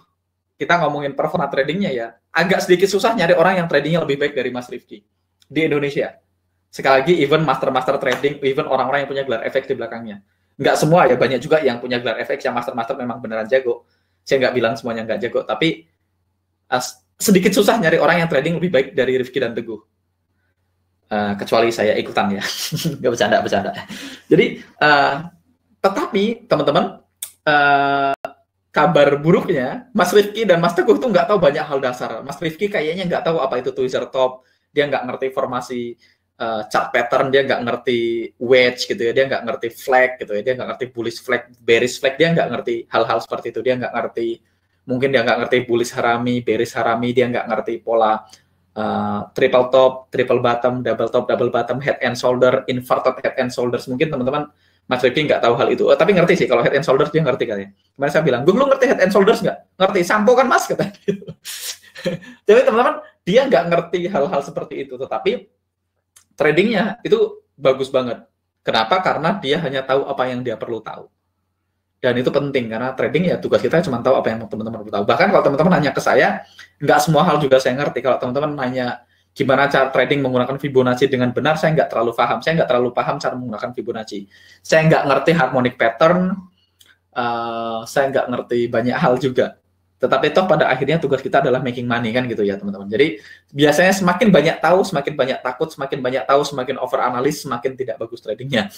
Speaker 1: kita ngomongin performa tradingnya ya, agak sedikit susah nyari orang yang tradingnya lebih baik dari Mas Rifki di Indonesia. Sekali lagi, even master-master trading, even orang-orang yang punya gelar FX di belakangnya. Nggak semua ya, banyak juga yang punya gelar FX yang master-master memang beneran jago. Saya nggak bilang semuanya nggak jago, tapi sedikit susah nyari orang yang trading lebih baik dari Rifki dan Teguh. Kecuali saya ikutan ya, nggak bercanda. Jadi, tetapi teman-teman, kabar buruknya, Mas Rifki dan Mas Teguh tuh nggak tahu banyak hal dasar. Mas Rifki kayaknya nggak tahu apa itu tweezer top, dia nggak ngerti formasi chart pattern, dia nggak ngerti wedge gitu ya, dia nggak ngerti flag gitu ya, dia nggak ngerti bullish flag, bearish flag, dia nggak ngerti hal-hal seperti itu, dia nggak ngerti, mungkin dia nggak ngerti bullish harami, bearish harami, dia nggak ngerti pola triple top, triple bottom, double bottom, head and shoulder, inverted head and shoulders. Mungkin teman-teman Mas Rifki nggak tahu hal itu, tapi ngerti sih kalau head and shoulders dia ngerti kayaknya. Kemarin saya bilang, gue lu ngerti head and shoulders nggak? Ngerti, sampo kan Mas kata. Jadi teman-teman dia nggak ngerti hal-hal seperti itu, tetapi tradingnya itu bagus banget. Kenapa? Karena dia hanya tahu apa yang dia perlu tahu. Dan itu penting, karena trading ya tugas kita cuma tahu apa yang teman-teman perlu tahu. Bahkan kalau teman-teman nanya ke saya, nggak semua hal juga saya ngerti. Kalau teman-teman nanya gimana cara trading menggunakan Fibonacci dengan benar, saya nggak terlalu paham. Saya nggak terlalu paham cara menggunakan Fibonacci. Saya nggak ngerti harmonic pattern, saya nggak ngerti banyak hal juga. Tetapi toh pada akhirnya tugas kita adalah making money kan gitu ya teman-teman. Jadi biasanya semakin banyak tahu, semakin banyak takut, semakin banyak tahu, semakin over analis, semakin tidak bagus tradingnya.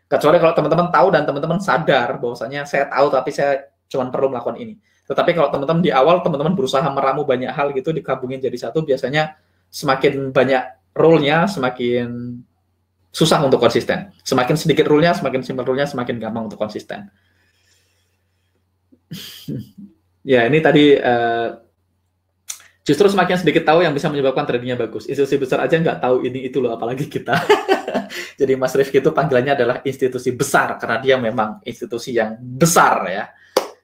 Speaker 1: Kecuali kalau teman-teman tahu dan teman-teman sadar bahwasanya saya tahu tapi saya cuma perlu melakukan ini. Tetapi kalau teman-teman di awal teman-teman berusaha meramu banyak hal gitu digabungin jadi satu, biasanya semakin banyak rule-nya semakin susah untuk konsisten. Semakin sedikit rule-nya, semakin simple rule-nya, semakin gampang untuk konsisten. Ya, ini tadi justru semakin sedikit tahu yang bisa menyebabkan tradingnya bagus. Institusi besar aja nggak tahu ini itu loh, apalagi kita. Jadi Mas Rifki itu panggilannya adalah institusi besar, karena dia memang institusi yang besar ya.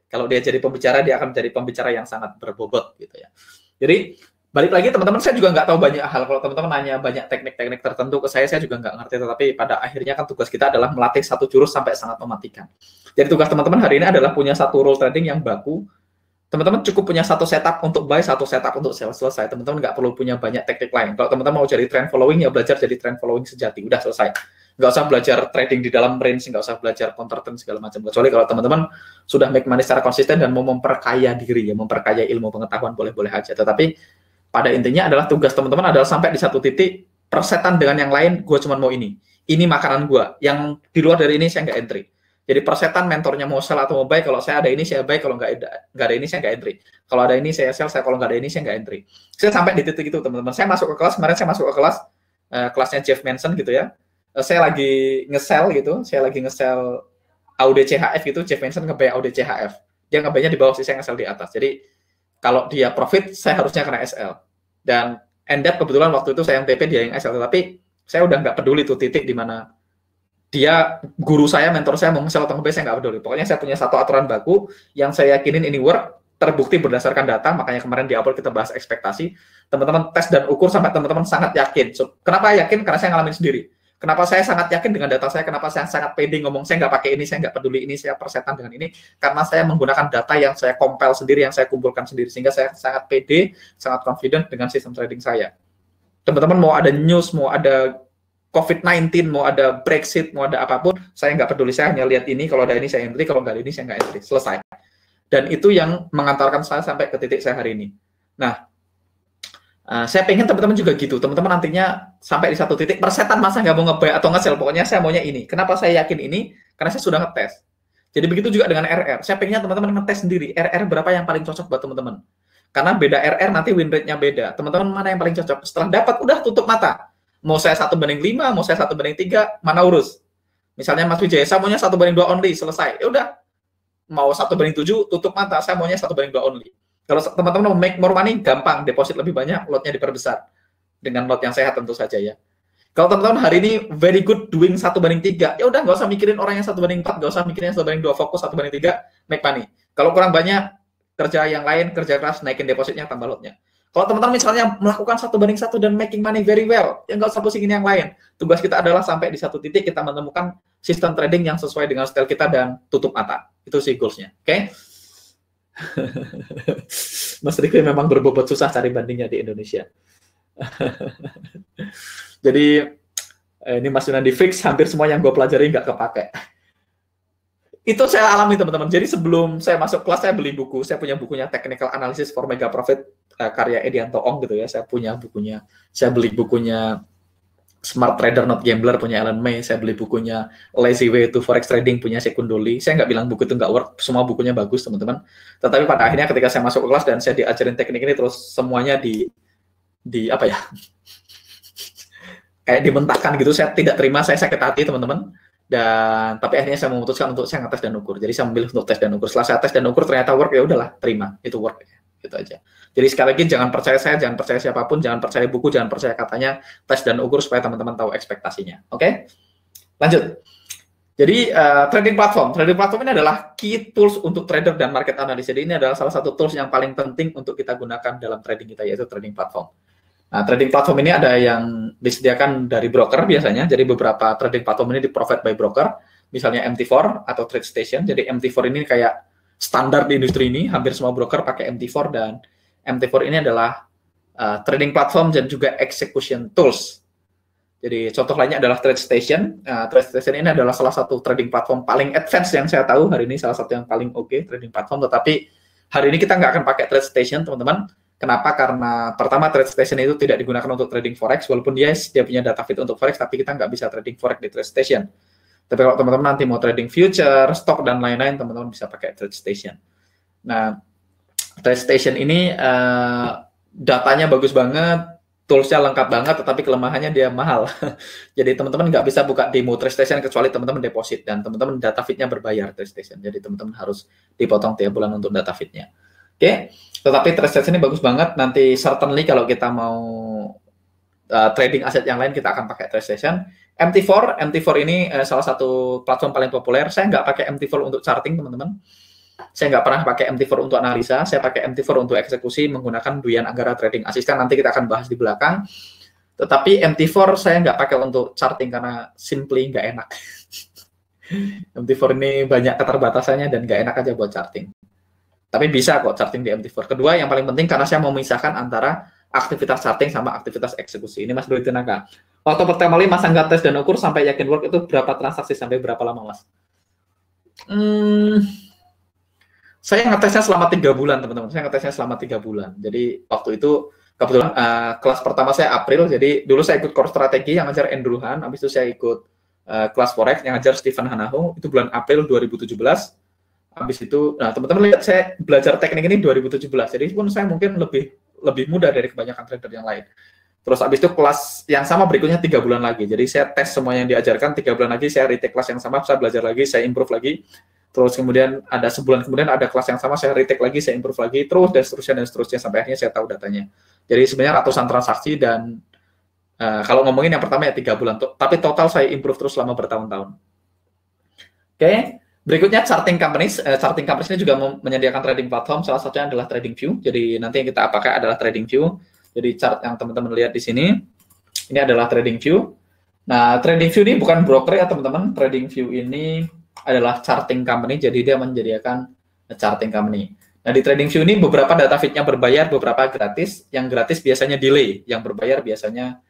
Speaker 1: Kalau dia jadi pembicara, dia akan menjadi pembicara yang sangat berbobot gitu ya. Jadi balik lagi teman-teman, saya juga nggak tahu banyak hal. Kalau teman-teman nanya banyak teknik-teknik tertentu ke saya juga nggak ngerti. Tetapi pada akhirnya kan tugas kita adalah melatih satu jurus sampai sangat mematikan. Jadi tugas teman-teman hari ini adalah punya satu rule trading yang baku. Teman-teman cukup punya satu setup untuk buy, satu setup untuk sell, selesai. Teman-teman nggak perlu punya banyak teknik lain. Kalau teman-teman mau jadi trend following, ya belajar jadi trend following sejati. Udah selesai. Nggak usah belajar trading di dalam range, nggak usah belajar counter trend segala macam. Kecuali kalau teman-teman sudah make money secara konsisten dan mau memperkaya diri, ya memperkaya ilmu pengetahuan, boleh-boleh aja. Tetapi pada intinya adalah tugas teman-teman adalah sampai di satu titik persetan dengan yang lain, gue cuma mau ini. Ini makanan gue. Yang di luar dari ini saya nggak entry. Jadi persetan mentornya mau sell atau mau buy, kalau saya ada ini saya buy, kalau nggak ada ini saya nggak entry. Kalau ada ini saya sell, kalau nggak ada ini saya nggak entry. Saya sampai di titik itu teman-teman. Saya masuk ke kelas, kemarin saya masuk ke kelas, kelasnya Jeff Manson gitu ya. Saya lagi nge-sell gitu, saya lagi nge-sell AUD-CHF gitu, Jeff Manson nge-buy AUD-CHF. Dia nge-buy-nya di bawah sih, saya nge-sell di atas. Jadi kalau dia profit, saya harusnya kena SL. Dan end up kebetulan waktu itu saya yang TP, dia yang SL. Tapi saya udah nggak peduli tuh titik di mana dia, guru saya, mentor saya mau nge-sell atau nge-buy, saya nggak peduli. Pokoknya saya punya satu aturan baku yang saya yakinin ini work, terbukti berdasarkan data. Makanya kemarin di awal kita bahas ekspektasi. Teman-teman tes dan ukur sampai teman-teman sangat yakin. So, kenapa yakin? Karena saya ngalamin sendiri. Kenapa saya sangat yakin dengan data saya, kenapa saya sangat pede ngomong saya nggak pakai ini, saya nggak peduli ini, saya persetan dengan ini, karena saya menggunakan data yang saya compile sendiri, yang saya kumpulkan sendiri, sehingga saya sangat pede, sangat confident dengan sistem trading saya. Teman-teman mau ada news, mau ada COVID-19, mau ada Brexit, mau ada apapun, saya nggak peduli, saya hanya lihat ini, kalau ada ini saya entry, kalau nggak ada ini saya nggak entry, selesai. Dan itu yang mengantarkan saya sampai ke titik saya hari ini. Nah, saya pengen teman-teman juga gitu. Teman-teman nantinya sampai di satu titik persetan masa nggak mau nge-buy atau nge-sell. Pokoknya saya maunya ini. Kenapa saya yakin ini? Karena saya sudah ngetes. Jadi begitu juga dengan RR. Saya pengennya teman-teman ngetes sendiri. RR berapa yang paling cocok buat teman-teman. Karena beda RR nanti win rate-nya beda. Teman-teman mana yang paling cocok? Setelah dapat, udah tutup mata. Mau saya 1:5, mau saya 1:3, mana urus. Misalnya Mas Wijaya, saya maunya 1:2 only, selesai. Ya udah. Mau 1:7, tutup mata. Saya maunya 1:2 only. Kalau teman-teman mau make more money, gampang, deposit lebih banyak, lotnya diperbesar. Dengan lot yang sehat tentu saja ya. Kalau teman-teman hari ini very good doing 1:3, ya udah nggak usah mikirin orang yang 1:4, nggak usah mikirin yang 1:2, fokus 1:3, make money. Kalau kurang banyak, kerja yang lain, kerja keras, naikin depositnya, tambah lotnya. Kalau teman-teman misalnya melakukan 1:1 dan making money very well, ya nggak usah pusingin yang lain. Tugas kita adalah sampai di satu titik kita menemukan sistem trading yang sesuai dengan style kita dan tutup mata. Itu sih goals-nya. Oke? Mas Rikri memang berbobot susah cari bandingnya di Indonesia. Jadi ini Mas Yunandi fix, hampir semua yang gue pelajari nggak kepake. Itu saya alami teman-teman. Jadi sebelum saya masuk kelas, saya beli buku. Saya punya bukunya Technical Analysis for Mega Profit karya Edianto Ong gitu ya. Saya punya bukunya. Saya beli bukunya Smart Trader Not Gambler punya Alan May, saya beli bukunya Lazy Way to Forex Trading punya Secondoli. Saya nggak bilang buku itu nggak work, semua bukunya bagus teman-teman. Tetapi pada akhirnya ketika saya masuk ke kelas dan saya diajarin teknik ini terus semuanya di apa ya? Kayak dimentahkan gitu, saya tidak terima, saya sakit hati teman-teman. Dan tapi akhirnya saya memutuskan untuk saya ngetes dan ukur. Jadi saya memilih untuk tes dan ukur. Setelah saya tes dan ukur ternyata work, ya udahlah, terima, itu work. Gitu aja. Jadi sekali lagi jangan percaya saya, jangan percaya siapapun, jangan percaya buku, jangan percaya katanya, tes dan ukur supaya teman-teman tahu ekspektasinya. Oke? Lanjut. Jadi trading platform ini adalah key tools untuk trader dan market analyst. Jadi ini adalah salah satu tools yang paling penting untuk kita gunakan dalam trading kita, yaitu trading platform. Nah, trading platform ini ada yang disediakan dari broker biasanya. Jadi beberapa trading platform ini di-provide by broker, misalnya MT4 atau TradeStation. Jadi MT4 ini kayak standar di industri ini, hampir semua broker pakai MT4 dan MT4 ini adalah trading platform dan juga execution tools. Jadi contoh lainnya adalah TradeStation. TradeStation ini adalah salah satu trading platform paling advance yang saya tahu hari ini, salah satu yang paling oke trading platform. Tetapi hari ini kita nggak akan pakai TradeStation, teman-teman. Kenapa? Karena pertama TradeStation itu tidak digunakan untuk trading forex, walaupun dia punya data feed untuk forex, tapi kita nggak bisa trading forex di TradeStation. Tapi kalau teman-teman nanti mau trading future, stock dan lain-lain, teman-teman bisa pakai TradeStation. Nah, TradeStation ini datanya bagus banget, toolsnya lengkap banget, tetapi kelemahannya dia mahal. Jadi teman-teman nggak bisa buka demo TradeStation kecuali teman-teman deposit dan teman-teman data feed-nya berbayar TradeStation. Jadi teman-teman harus dipotong tiap bulan untuk data feed-nya. Oke, tetapi TradeStation ini bagus banget. Nanti certainly kalau kita mau trading aset yang lain kita akan pakai TradeStation. MT4 ini salah satu platform paling populer. Saya nggak pakai MT4 untuk charting, teman-teman. Saya nggak pernah pakai MT4 untuk analisa, saya pakai MT4 untuk eksekusi menggunakan Dwian Anggara Trading Assistant, nanti kita akan bahas di belakang. Tetapi MT4 saya nggak pakai untuk charting karena simply nggak enak. MT4 ini banyak keterbatasannya dan nggak enak aja buat charting. Tapi bisa kok charting di MT4. Kedua, yang paling penting karena saya mau memisahkan antara aktivitas charting sama aktivitas eksekusi. Ini Mas Bro Tenaga. Waktu pertama kali Mas Angga tes dan ukur sampai yakin work itu berapa transaksi sampai berapa lama, Mas? Saya ngetesnya selama 3 bulan, teman-teman. Saya ngetesnya selama 3 bulan. Jadi waktu itu kebetulan kelas pertama saya April. Jadi dulu saya ikut course strategi yang ngajar Andrew Han. Habis itu saya ikut kelas forex yang ngajar Stephen Hanaho. Itu bulan April 2017. Habis itu, nah teman-teman lihat saya belajar teknik ini 2017. Jadi pun saya mungkin lebih mudah dari kebanyakan trader yang lain. Terus habis itu kelas yang sama berikutnya 3 bulan lagi. Jadi saya tes semua yang diajarkan 3 bulan lagi. Saya retake kelas yang sama, saya belajar lagi, saya improve lagi. Terus kemudian ada sebulan kemudian ada kelas yang sama, saya retake lagi, saya improve lagi, terus dan seterusnya sampai akhirnya saya tahu datanya. Jadi sebenarnya ratusan transaksi dan kalau ngomongin yang pertama ya 3 bulan, tapi total saya improve terus selama bertahun-tahun. Oke, berikutnya charting companies. Charting companies ini juga menyediakan trading platform, salah satunya adalah TradingView. Jadi nanti yang kita pakai adalah TradingView. Jadi chart yang teman-teman lihat di sini, ini adalah TradingView. Nah, TradingView ini bukan broker ya teman-teman. TradingView ini adalah charting company, jadi dia menyediakan charting company. Nah, di TradingView ini beberapa data feed-nya berbayar, beberapa gratis. Yang gratis biasanya delay, yang berbayar biasanya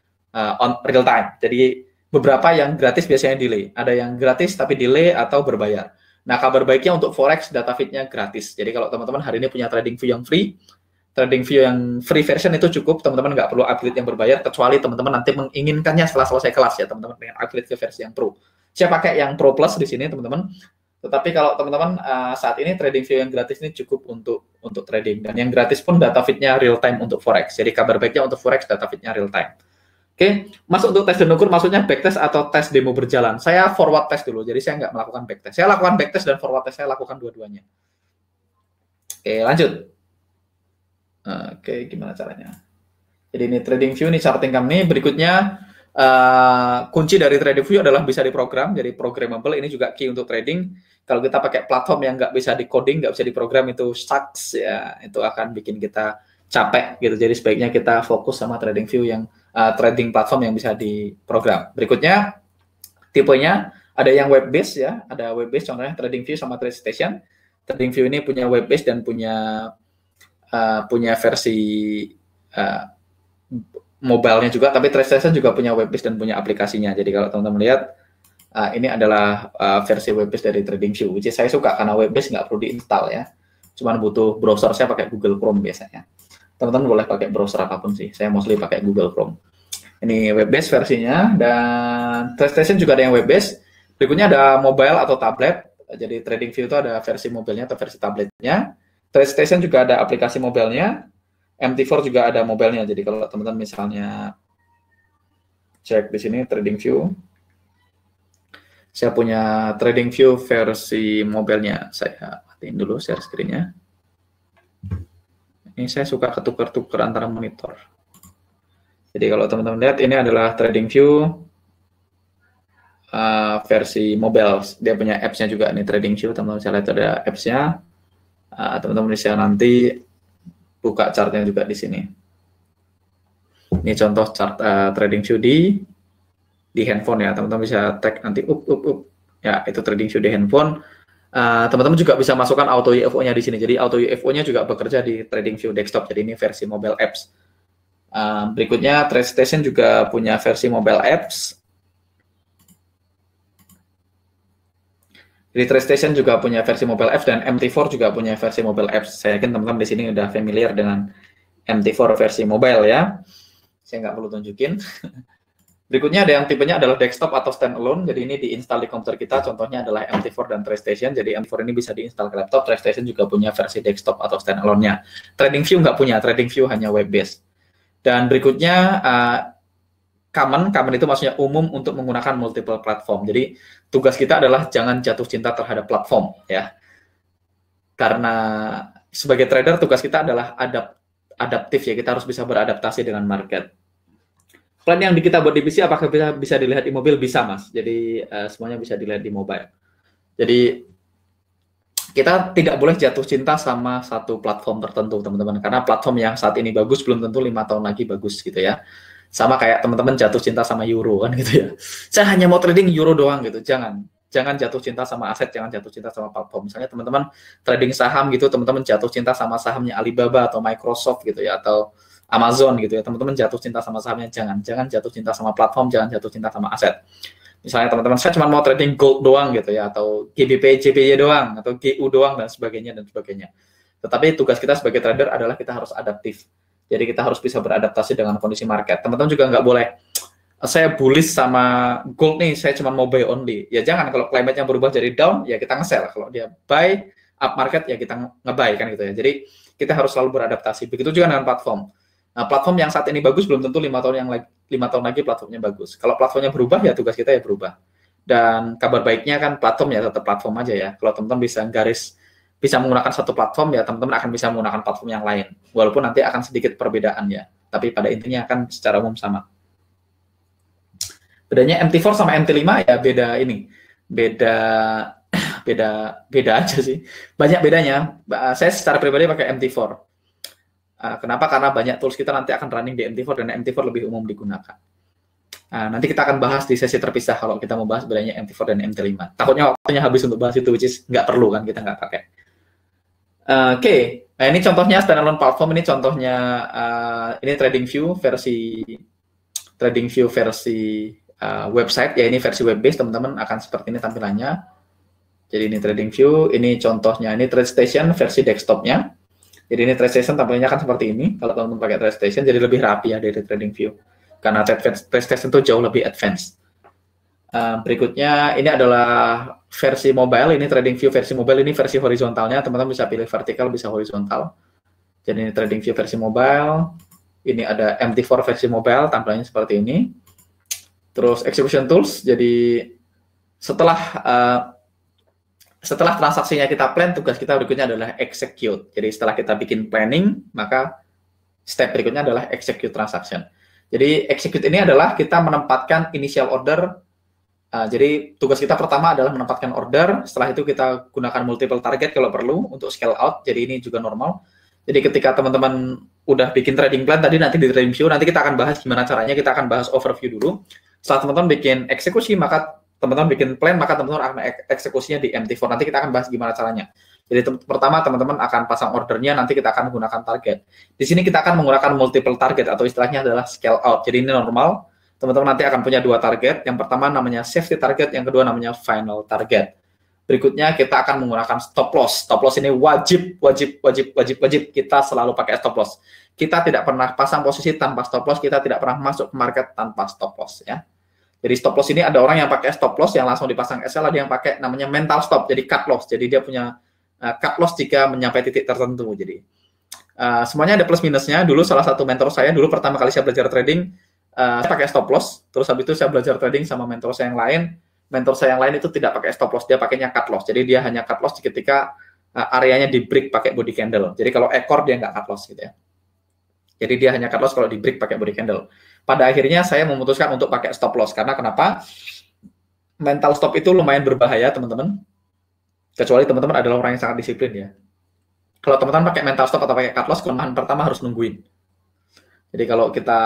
Speaker 1: on real time. Jadi beberapa yang gratis biasanya delay. Ada yang gratis tapi delay atau berbayar. Nah, kabar baiknya untuk Forex data feed-nya gratis. Jadi kalau teman-teman hari ini punya TradingView yang free, TradingView yang free version itu cukup, teman-teman nggak perlu upgrade yang berbayar, kecuali teman-teman nanti menginginkannya setelah selesai kelas ya, teman-teman pengen upgrade ke versi yang pro. Saya pakai yang pro plus di sini, teman-teman. Tetapi kalau teman-teman saat ini TradingView yang gratis ini cukup untuk trading, dan yang gratis pun data feed-nya real time untuk Forex. Jadi kabar baiknya untuk Forex data feed-nya real time. Oke, masuk untuk tes dan ukur, maksudnya backtest atau tes demo berjalan. Saya forward test dulu, jadi saya nggak melakukan backtest. Saya lakukan backtest dan forward test, saya lakukan dua-duanya. Oke, lanjut. Oke, gimana caranya? Jadi ini TradingView, ini charting company. Berikutnya, kunci dari TradingView adalah bisa diprogram, jadi programmable. Ini juga key untuk trading. Kalau kita pakai platform yang nggak bisa di coding, nggak bisa diprogram, itu sucks ya. Itu akan bikin kita capek gitu. Jadi sebaiknya kita fokus sama TradingView yang trading platform yang bisa diprogram. Berikutnya, tipenya ada yang web based ya, ada web based contohnya TradingView sama TradeStation. TradingView ini punya web based dan punya versi mobile-nya juga, tapi TradeStation juga punya web based dan punya aplikasinya. Jadi kalau teman-teman lihat, ini adalah versi web based dari TradingView, which saya suka karena web based nggak perlu diinstal ya. Cuman butuh browser, saya pakai Google Chrome biasanya. Teman-teman boleh pakai browser apapun sih, saya mostly pakai Google Chrome. Ini web based versinya, dan TradeStation juga ada yang web based. Berikutnya ada mobile atau tablet. Jadi TradingView itu ada versi mobilenya atau versi tabletnya. TradeStation juga ada aplikasi mobilenya. MT4 juga ada mobilenya. Jadi kalau teman-teman misalnya cek di sini TradingView, saya punya TradingView versi mobilnya. Saya matiin dulu share screen-nya. Ini saya suka ketukar-tukar antara monitor. Jadi kalau teman-teman lihat, ini adalah TradingView versi mobile. Dia punya apps-nya juga, ini TradingView. Teman-teman bisa lihat ada apps-nya. Teman-teman bisa nanti buka chartnya juga di sini. Ini contoh chart TradingView di handphone ya. Teman-teman bisa tag nanti ya, itu TradingView di handphone. Teman-teman juga bisa masukkan auto UFO-nya di sini. Jadi auto UFO-nya juga bekerja di TradingView desktop. Jadi ini versi mobile apps. Berikutnya TradeStation juga punya versi mobile apps. Jadi TradeStation juga punya versi mobile apps, dan MT4 juga punya versi mobile apps. Saya yakin teman-teman di sini udah familiar dengan MT4 versi mobile ya. Saya nggak perlu tunjukin. Berikutnya ada yang tipenya adalah desktop atau standalone. Jadi ini diinstal di komputer kita. Contohnya adalah MT4 dan TradeStation. Jadi MT4 ini bisa diinstal ke laptop. TradeStation juga punya versi desktop atau standalone-nya. TradingView nggak punya. TradingView hanya web based. Dan berikutnya common itu maksudnya umum untuk menggunakan multiple platform. Jadi tugas kita adalah jangan jatuh cinta terhadap platform ya. Karena sebagai trader tugas kita adalah adaptif ya, kita harus bisa beradaptasi dengan market. Plan yang kita buat di PC apakah bisa dilihat di mobil? Bisa Mas. Jadi semuanya bisa dilihat di mobile. Jadi kita tidak boleh jatuh cinta sama satu platform tertentu teman-teman. Karena platform yang saat ini bagus belum tentu 5 tahun lagi bagus gitu ya. Sama kayak teman-teman jatuh cinta sama euro kan gitu ya. Saya hanya mau trading euro doang gitu. Jangan jatuh cinta sama aset, jangan jatuh cinta sama platform. Misalnya teman-teman trading saham gitu, teman-teman jatuh cinta sama sahamnya Alibaba atau Microsoft gitu ya, atau Amazon gitu ya. Teman-teman jatuh cinta sama sahamnya, jangan jatuh cinta sama platform, jangan jatuh cinta sama aset. Misalnya teman-teman saya cuma mau trading gold doang gitu ya, atau GBP, JPY doang, atau GU doang dan sebagainya. Tetapi tugas kita sebagai trader adalah kita harus adaptif. Jadi kita harus bisa beradaptasi dengan kondisi market. Teman-teman juga nggak boleh, saya bullish sama gold nih, saya cuma mau buy only. Ya jangan, kalau climate-nya berubah jadi down, ya kita nge-sell. Kalau dia buy, up market, ya kita nge-buy kan gitu ya. Jadi kita harus selalu beradaptasi. Begitu juga dengan platform. Nah, platform yang saat ini bagus, belum tentu 5 tahun lagi platformnya bagus. Kalau platformnya berubah, ya tugas kita ya berubah. Dan kabar baiknya kan platform ya tetap platform aja ya. Kalau teman-teman bisa menggunakan satu platform, ya teman-teman akan bisa menggunakan platform yang lain. Walaupun nanti akan sedikit perbedaan ya, tapi pada intinya akan secara umum sama. Bedanya MT4 sama MT5 ya beda aja sih. Banyak bedanya. Saya secara pribadi pakai MT4. Kenapa? Karena banyak tools kita nanti akan running di MT4 dan MT4 lebih umum digunakan. Nanti kita akan bahas di sesi terpisah kalau kita mau bahas bedanya MT4 dan MT5. Takutnya waktunya habis untuk bahas itu, which is nggak perlu kan, kita nggak pakai. Oke. Nah ini contohnya standalone platform, ini contohnya ini TradingView versi website, ya ini versi web based, teman-teman akan seperti ini tampilannya. Jadi ini TradingView, ini contohnya, ini TradeStation versi desktopnya. Jadi ini TradeStation tampilnya kan seperti ini. Kalau teman-teman pakai TradeStation jadi lebih rapi ya dari TradingView. Karena TradeStation itu jauh lebih advance. Berikutnya ini adalah versi mobile, ini TradingView versi mobile, ini versi horizontalnya, teman-teman bisa pilih vertikal, bisa horizontal. Jadi ini TradingView versi mobile, ini ada MT4 versi mobile, tampilannya seperti ini. Terus execution tools, jadi setelah transaksinya kita plan, tugas kita berikutnya adalah execute. Jadi setelah kita bikin planning, maka step berikutnya adalah execute transaction. Jadi execute ini adalah kita menempatkan initial order. Jadi tugas kita pertama adalah menempatkan order. Setelah itu kita gunakan multiple target kalau perlu untuk scale out. Jadi ini juga normal. Jadi ketika teman-teman udah bikin trading plan tadi, nanti di TradingView nanti kita akan bahas gimana caranya. Kita akan bahas overview dulu. Setelah teman-teman bikin eksekusi, maka teman-teman bikin plan, maka teman-teman akan eksekusinya di MT4. Nanti kita akan bahas gimana caranya. Jadi pertama teman-teman akan pasang ordernya, nanti kita akan menggunakan target. Di sini kita akan menggunakan multiple target atau istilahnya adalah scale out. Jadi ini normal. Teman-teman nanti akan punya dua target. Yang pertama namanya safety target, yang kedua namanya final target. Berikutnya kita akan menggunakan stop loss. Stop loss ini wajib kita selalu pakai stop loss. Kita tidak pernah pasang posisi tanpa stop loss, kita tidak pernah masuk ke market tanpa stop loss ya. Jadi stop loss ini ada orang yang pakai stop loss yang langsung dipasang SL, ada yang pakai namanya mental stop, jadi cut loss. Jadi dia punya cut loss jika mencapai titik tertentu. Jadi semuanya ada plus minusnya. Dulu salah satu mentor saya, dulu pertama kali saya belajar trading, saya pakai stop loss. Terus habis itu saya belajar trading sama mentor saya yang lain. Mentor saya yang lain itu tidak pakai stop loss, dia pakainya cut loss. Jadi dia hanya cut loss ketika areanya di break pakai body candle. Jadi kalau ekor dia nggak cut loss gitu ya. Jadi dia hanya cut loss kalau di break pakai body candle. Pada akhirnya saya memutuskan untuk pakai stop loss. Karena kenapa? Mental stop itu lumayan berbahaya teman-teman. Kecuali teman-teman adalah orang yang sangat disiplin ya. Kalau teman-teman pakai mental stop atau pakai cut loss, kelemahan pertama harus nungguin. Jadi kalau kita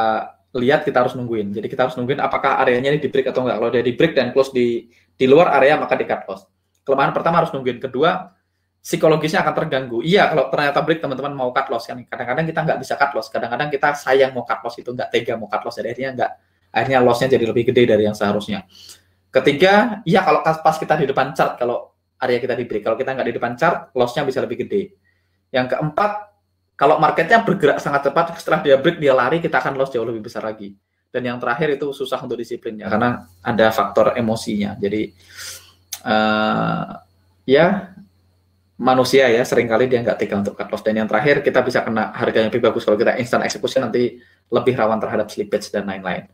Speaker 1: lihat, kita harus nungguin. Jadi kita harus nungguin apakah areanya ini di break atau enggak. Kalau dia di break dan close di luar area, maka di cut loss. Kelemahan pertama harus nungguin. Kedua, psikologisnya akan terganggu. Iya, kalau ternyata break teman-teman mau cut loss kan. Kadang-kadang kita nggak bisa cut loss. Kadang-kadang kita sayang mau cut loss itu, nggak tega mau cut loss. Jadi akhirnya loss-nya jadi lebih gede dari yang seharusnya. Ketiga, iya kalau pas kita di depan chart, kalau area kita di break. Kalau kita nggak di depan chart, loss-nya bisa lebih gede. Yang keempat, kalau marketnya bergerak sangat cepat, setelah dia break, dia lari, kita akan loss jauh lebih besar lagi. Dan yang terakhir itu susah untuk disiplinnya, karena ada faktor emosinya. Jadi, ya manusia ya, seringkali dia nggak tega untuk cut loss. Dan yang terakhir, kita bisa kena harganya lebih bagus. Kalau kita instant eksekusi, nanti lebih rawan terhadap slippage dan lain-lain.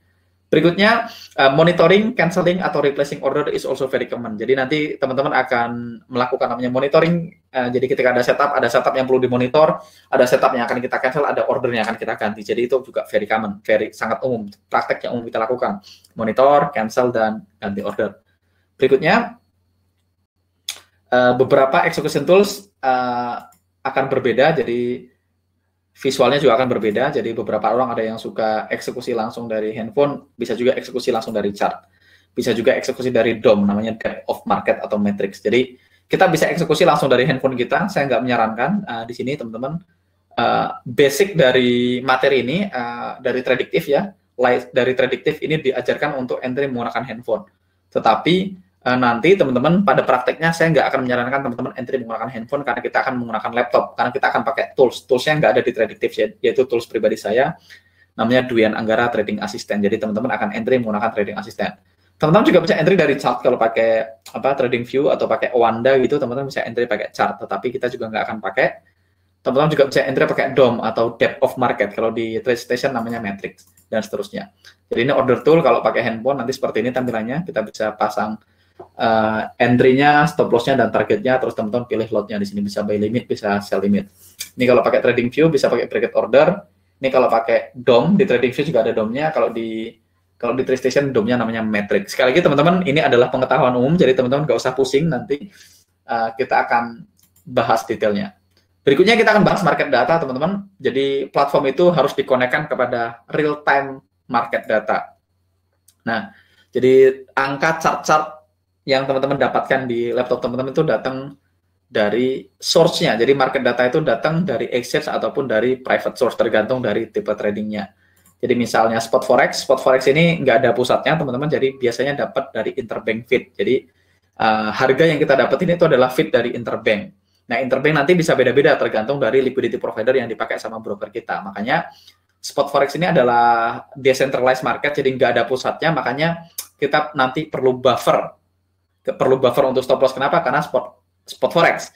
Speaker 1: Berikutnya, monitoring, canceling, atau replacing order is also very common. Jadi nanti teman-teman akan melakukan namanya monitoring. Jadi ketika ada setup yang perlu dimonitor, ada setup yang akan kita cancel, ada order yang akan kita ganti. Jadi itu juga very common, sangat umum. Praktek yang umum kita lakukan. Monitor, cancel, dan ganti order. Berikutnya, beberapa execution tools akan berbeda. Jadi visualnya juga akan berbeda, jadi beberapa orang ada yang suka eksekusi langsung dari handphone, bisa juga eksekusi langsung dari chart, bisa juga eksekusi dari DOM, namanya depth of market atau matrix. Jadi kita bisa eksekusi langsung dari handphone kita, saya nggak menyarankan di sini teman-teman. Basic dari materi ini, dari prediktif ya, dari prediktif ini diajarkan untuk entry menggunakan handphone. Tetapi nanti teman-teman pada prakteknya saya nggak akan menyarankan teman-teman entry menggunakan handphone karena kita akan menggunakan laptop, karena kita akan pakai toolsnya nggak ada di prediktif, yaitu tools pribadi saya namanya Dwian Anggara Trading Assistant. Jadi teman-teman akan entry menggunakan Trading Assistant. Teman-teman juga bisa entry dari chart kalau pakai TradingView atau pakai Oanda gitu, teman-teman bisa entry pakai chart, tetapi kita juga nggak akan pakai. Teman-teman juga bisa entry pakai DOM atau depth of market, kalau di TradeStation namanya matrix dan seterusnya. Jadi ini order tool, kalau pakai handphone nanti seperti ini tampilannya, kita bisa pasang entry-nya, stop loss-nya, dan targetnya, terus teman-teman pilih lot-nya di sini, bisa buy limit, bisa sell limit. Ini kalau pakai TradingView bisa pakai bracket order. Ini kalau pakai DOM, di TradingView juga ada DOM-nya, kalau di TradeStation DOM-nya namanya matrix. Sekali lagi teman-teman, ini adalah pengetahuan umum, jadi teman-teman nggak usah pusing, nanti kita akan bahas detailnya. Berikutnya kita akan bahas market data, teman-teman. Jadi platform itu harus dikonekkan kepada real-time market data. Nah, jadi angka chart-chart yang teman-teman dapatkan di laptop teman-teman itu datang dari source-nya. Jadi market data itu datang dari exchange ataupun dari private source, tergantung dari tipe tradingnya. Jadi misalnya spot forex ini nggak ada pusatnya teman-teman, jadi biasanya dapat dari interbank feed. Jadi harga yang kita dapetin itu adalah feed dari interbank. Nah, interbank nanti bisa beda-beda tergantung dari liquidity provider yang dipakai sama broker kita. Makanya spot forex ini adalah decentralized market, jadi nggak ada pusatnya, makanya kita nanti perlu buffer untuk stop loss. Kenapa? Karena spot forex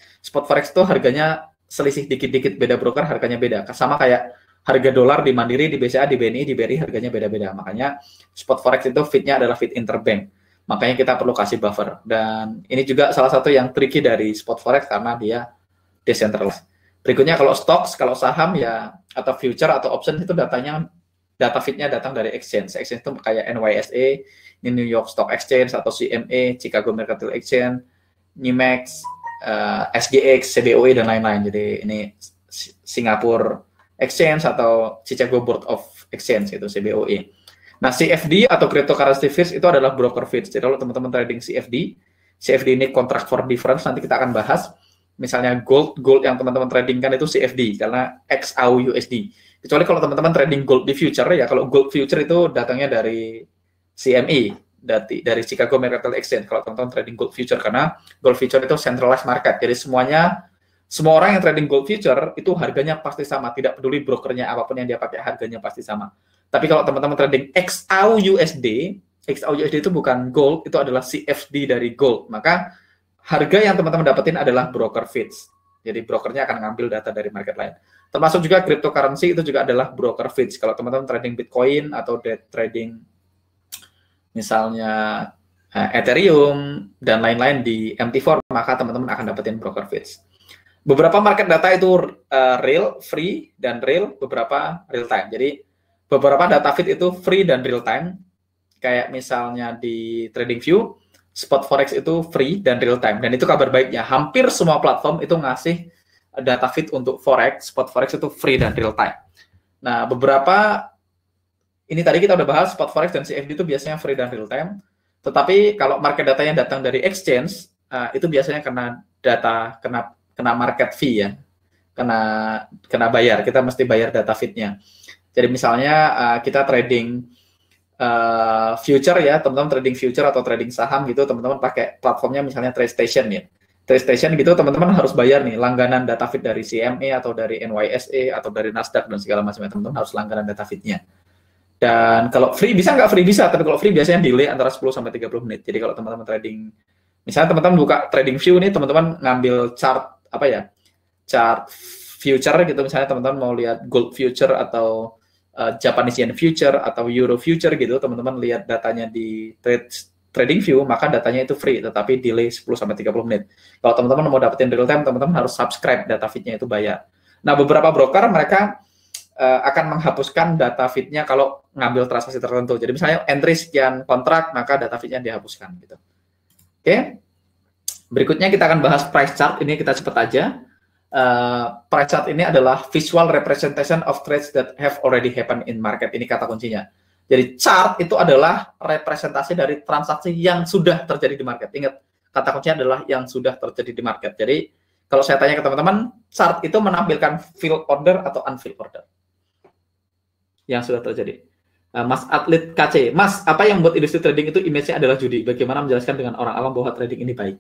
Speaker 1: itu harganya selisih dikit-dikit, beda broker harganya beda. Sama kayak harga dolar di Mandiri, di BCA, di BNI, di BRI harganya beda-beda. Makanya spot forex itu feed-nya adalah feed interbank. Makanya kita perlu kasih buffer. Dan ini juga salah satu yang tricky dari spot forex karena dia decentralized. Berikutnya kalau stocks, kalau saham ya, atau future atau option itu data feed-nya datang dari exchange. Exchange itu kayak NYSE, ini New York Stock Exchange, atau CME, Chicago Mercantile Exchange, NYMEX, SGX, CBOE, dan lain-lain. Jadi ini Singapore Exchange atau Chicago Board of Exchange, itu CBOE. Nah, CFD atau cryptocurrency feeds itu adalah broker feeds. Jadi kalau teman-teman trading CFD ini contract for difference, nanti kita akan bahas. Misalnya gold yang teman-teman trading kan itu CFD karena XAUUSD. Kecuali kalau teman-teman trading gold di future ya, kalau gold future itu datangnya dari CME, dari Chicago Mercantile Exchange. Kalau teman-teman trading gold future, karena gold future itu centralized market. Jadi semua orang yang trading gold future itu harganya pasti sama, tidak peduli brokernya apapun yang dia pakai, harganya pasti sama. Tapi kalau teman-teman trading XAUUSD itu bukan gold, itu adalah CFD dari gold. Maka harga yang teman-teman dapetin adalah broker feeds. Jadi brokernya akan ngambil data dari market lain. Termasuk juga cryptocurrency itu juga adalah broker feeds. Kalau teman-teman trading Bitcoin atau trading misalnya Ethereum dan lain-lain di MT4, maka teman-teman akan dapetin broker feeds. Beberapa market data itu real, free, dan real, beberapa real time. Jadi beberapa data feed itu free dan real time. Kayak misalnya di TradingView, spot forex itu free dan real time. Dan itu kabar baiknya, hampir semua platform itu ngasih data feed untuk forex, spot forex itu free dan real time. Nah, ini tadi kita udah bahas, spot forex dan CFD itu biasanya free dan real time. Tetapi kalau market data yang datang dari exchange, itu biasanya kena market fee ya, kena bayar. Kita mesti bayar data feed-nya. Jadi misalnya kita trading future ya, teman-teman trading future atau trading saham gitu, teman-teman pakai platformnya misalnya TradeStation ya. TradeStation gitu teman-teman harus bayar nih langganan data feed dari CME atau dari NYSE atau dari Nasdaq dan segala macamnya. Teman-teman harus langganan data feed-nya. Dan kalau free bisa nggak? Free bisa, tapi kalau free biasanya delay antara 10 sampai 30 menit. Jadi kalau teman-teman trading, misalnya teman-teman buka TradingView nih, teman-teman ngambil chart future gitu, misalnya teman-teman mau lihat gold future atau Japanese yen future atau euro future gitu, teman-teman lihat datanya di TradingView, maka datanya itu free, tetapi delay 10 sampai 30 menit. Kalau teman-teman mau dapetin real time, teman-teman harus subscribe, data feed-nya itu bayar. Nah, beberapa broker mereka akan menghapuskan data feed-nya kalau ngambil transaksi tertentu. Jadi misalnya entry sekian kontrak, maka data feed-nya dihapuskan gitu. Oke. Berikutnya kita akan bahas price chart. Ini kita cepat aja. Price chart ini adalah visual representation of trades that have already happened in market. Ini kata kuncinya. Jadi chart itu adalah representasi dari transaksi yang sudah terjadi di market. Ingat, kata kuncinya adalah yang sudah terjadi di market. Jadi kalau saya tanya ke teman-teman, chart itu menampilkan filled order atau unfilled order yang sudah terjadi. Mas Atlet KC, Mas, apa yang buat industri trading itu image-nya adalah judi? Bagaimana menjelaskan dengan orang awam bahwa trading ini baik?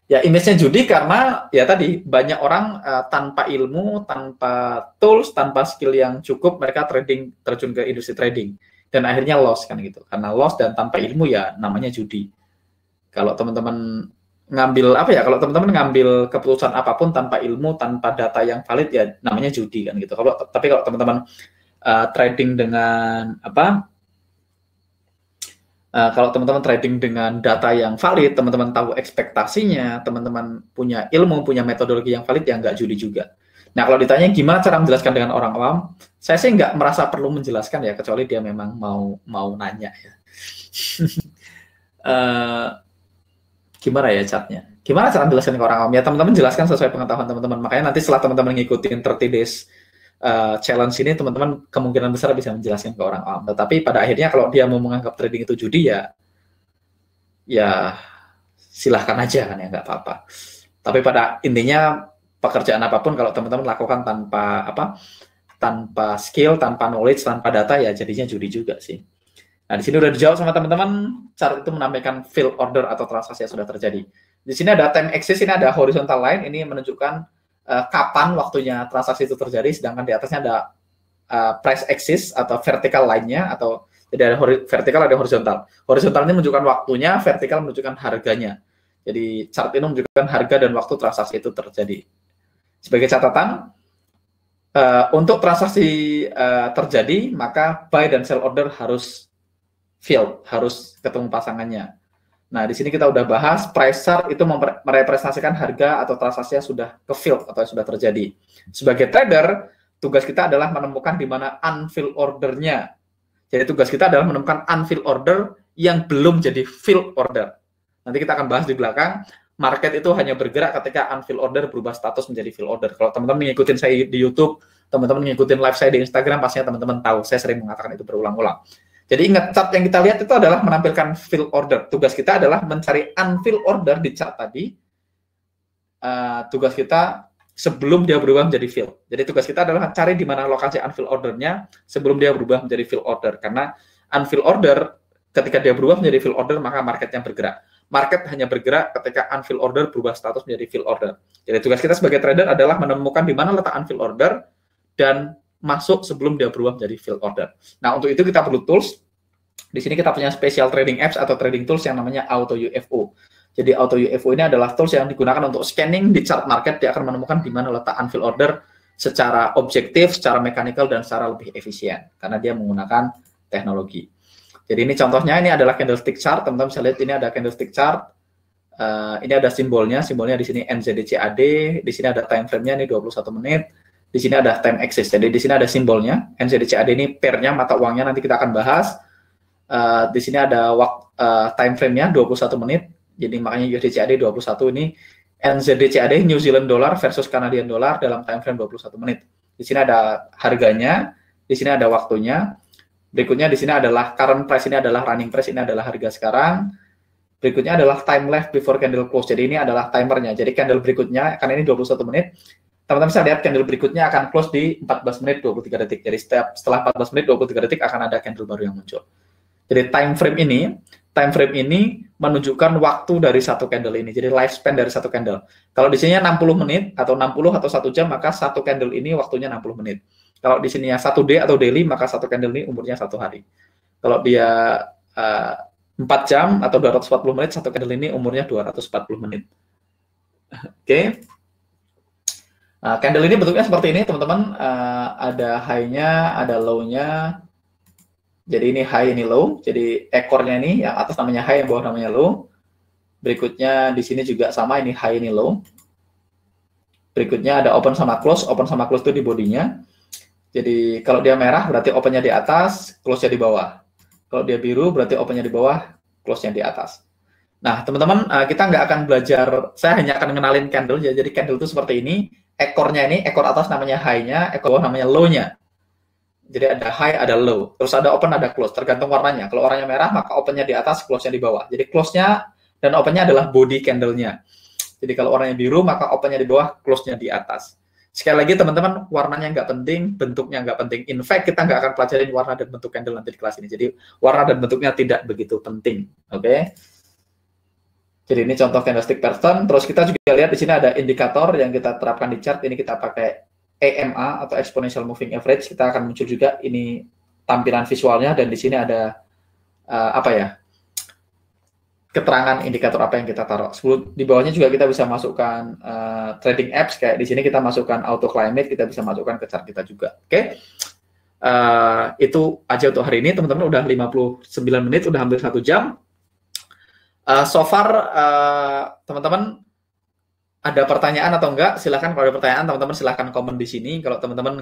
Speaker 1: Ya, image-nya judi karena ya tadi banyak orang tanpa ilmu, tanpa tools, tanpa skill yang cukup, mereka terjun ke industri trading dan akhirnya loss kan gitu. Karena loss dan tanpa ilmu ya namanya judi. Kalau teman-teman kalau teman-teman ngambil keputusan apapun tanpa ilmu, tanpa data yang valid ya namanya judi kan gitu. Tapi kalau teman-teman trading dengan kalau teman-teman trading dengan data yang valid, teman-teman tahu ekspektasinya, teman-teman punya ilmu, punya metodologi yang valid, ya nggak judi juga. Nah, kalau ditanya gimana cara menjelaskan dengan orang awam, saya sih nggak merasa perlu menjelaskan ya, kecuali dia memang mau nanya ya. Gimana ya chatnya? Gimana cara menjelaskan ke orang awam? Ya teman-teman jelaskan sesuai pengetahuan teman-teman. Makanya nanti setelah teman-teman ngikutin 30 days challenge ini teman-teman kemungkinan besar bisa menjelaskan ke orang awam. Tetapi pada akhirnya kalau dia mau menganggap trading itu judi ya silahkan aja kan ya, nggak apa-apa. Tapi pada intinya pekerjaan apapun kalau teman-teman lakukan tanpa skill, tanpa knowledge, tanpa data ya jadinya judi juga sih. Nah, di sini udah dijawab sama teman-teman. Chart itu menampilkan fill order atau transaksi yang sudah terjadi. Di sini ada time axis, ini ada horizontal line, ini menunjukkan kapan waktunya transaksi itu terjadi, sedangkan di atasnya ada price axis atau vertical line-nya, atau jadi ada vertikal, ada horizontal. Horizontal ini menunjukkan waktunya, vertikal menunjukkan harganya. Jadi chart ini menunjukkan harga dan waktu transaksi itu terjadi. Sebagai catatan, untuk transaksi terjadi, maka buy dan sell order harus filled, harus ketemu pasangannya. Nah, di sini kita udah bahas price chart itu merepresentasikan harga atau transaksi yang sudah ke-filled atau yang sudah terjadi. Sebagai trader, tugas kita adalah menemukan di mana unfilled order-nya. Jadi tugas kita adalah menemukan unfilled order yang belum jadi filled order. Nanti kita akan bahas di belakang, market itu hanya bergerak ketika unfilled order berubah status menjadi filled order. Kalau teman-teman ngikutin saya di YouTube, teman-teman ngikutin live saya di Instagram, pastinya teman-teman tahu, saya sering mengatakan itu berulang-ulang. Jadi ingat, chart yang kita lihat itu adalah menampilkan fill order. Tugas kita adalah mencari unfill order di chart tadi. Tugas kita sebelum dia berubah menjadi fill. Jadi tugas kita adalah cari di mana lokasi unfill ordernya sebelum dia berubah menjadi fill order. Karena unfill order, ketika dia berubah menjadi fill order, maka marketnya bergerak. Market hanya bergerak ketika unfill order berubah status menjadi fill order. Jadi tugas kita sebagai trader adalah menemukan di mana letak unfill order dan masuk sebelum dia berubah menjadi fill order. Nah, untuk itu kita perlu tools. Di sini kita punya special trading apps atau trading tools yang namanya Auto UFO. Jadi Auto UFO ini adalah tools yang digunakan untuk scanning di chart market. Dia akan menemukan di mana letak unfill order secara objektif, secara mechanical, dan secara lebih efisien. Karena dia menggunakan teknologi. Jadi ini contohnya, ini adalah candlestick chart. Teman-teman bisa lihat ini ada candlestick chart. Ini ada simbolnya di sini NZDCAD. Di sini ada time frame-nya, ini 21 menit. Di sini ada time axis, jadi di sini ada simbolnya. NZDCAD ini pair-nya, mata uangnya, nanti kita akan bahas. Di sini ada time frame-nya 21 menit, jadi makanya USD/CAD 21 ini. NZD/CAD New Zealand Dollar versus Canadian Dollar dalam time frame 21 menit. Di sini ada harganya, di sini ada waktunya. Berikutnya di sini adalah current price, ini adalah running price, ini adalah harga sekarang. Berikutnya adalah time left before candle close, jadi ini adalah timernya. Jadi candle berikutnya, karena ini 21 menit, teman-teman bisa lihat candle berikutnya akan close di 14 menit 23 detik. Jadi setelah 14 menit 23 detik akan ada candle baru yang muncul. Jadi time frame ini menunjukkan waktu dari satu candle ini. Jadi lifespan dari satu candle. Kalau di sini 60 menit atau 60 atau 1 jam, maka satu candle ini waktunya 60 menit. Kalau di sini 1 day atau daily, maka satu candle ini umurnya 1 hari. Kalau dia 4 jam atau 240 menit, satu candle ini umurnya 240 menit. Oke. Candle ini bentuknya seperti ini, teman-teman. Ada high-nya, ada low-nya. Jadi ini high, ini low. Jadi ekornya ini, yang atas namanya high, yang bawah namanya low. Berikutnya di sini juga sama, ini high, ini low. Berikutnya ada open sama close. Open sama close itu di bodinya. Jadi kalau dia merah berarti opennya di atas, close-nya di bawah. Kalau dia biru berarti opennya di bawah, close-nya di atas. Nah, teman-teman, kita nggak akan belajar, saya hanya akan ngenalin candle. Jadi candle itu seperti ini. Ekornya ini, ekor atas namanya high-nya, ekor bawah namanya low-nya. Jadi ada high, ada low. Terus ada open, ada close. Tergantung warnanya. Kalau warnanya merah, maka opennya di atas, close-nya di bawah. Jadi close-nya dan opennya adalah body candle-nya. Jadi kalau warnanya biru, maka opennya di bawah, close-nya di atas. Sekali lagi teman-teman, warnanya nggak penting, bentuknya nggak penting. In fact, kita nggak akan pelajarin warna dan bentuk candle nanti di kelas ini. Jadi warna dan bentuknya tidak begitu penting. Oke? Jadi ini contoh candlestick pattern. Terus kita juga lihat di sini ada indikator yang kita terapkan di chart. Ini kita pakai EMA atau Exponential Moving Average. Kita akan muncul juga ini tampilan visualnya, dan di sini ada keterangan indikator apa yang kita taruh. Di bawahnya juga kita bisa masukkan trading apps, kayak di sini kita masukkan auto climate, kita bisa masukkan ke chart kita juga. Oke. Itu aja untuk hari ini, teman-teman. Udah 59 menit, udah hampir 1 jam. So far, teman-teman ada pertanyaan atau enggak? Silahkan, kalau ada pertanyaan, teman-teman silahkan komen di sini. Kalau teman-teman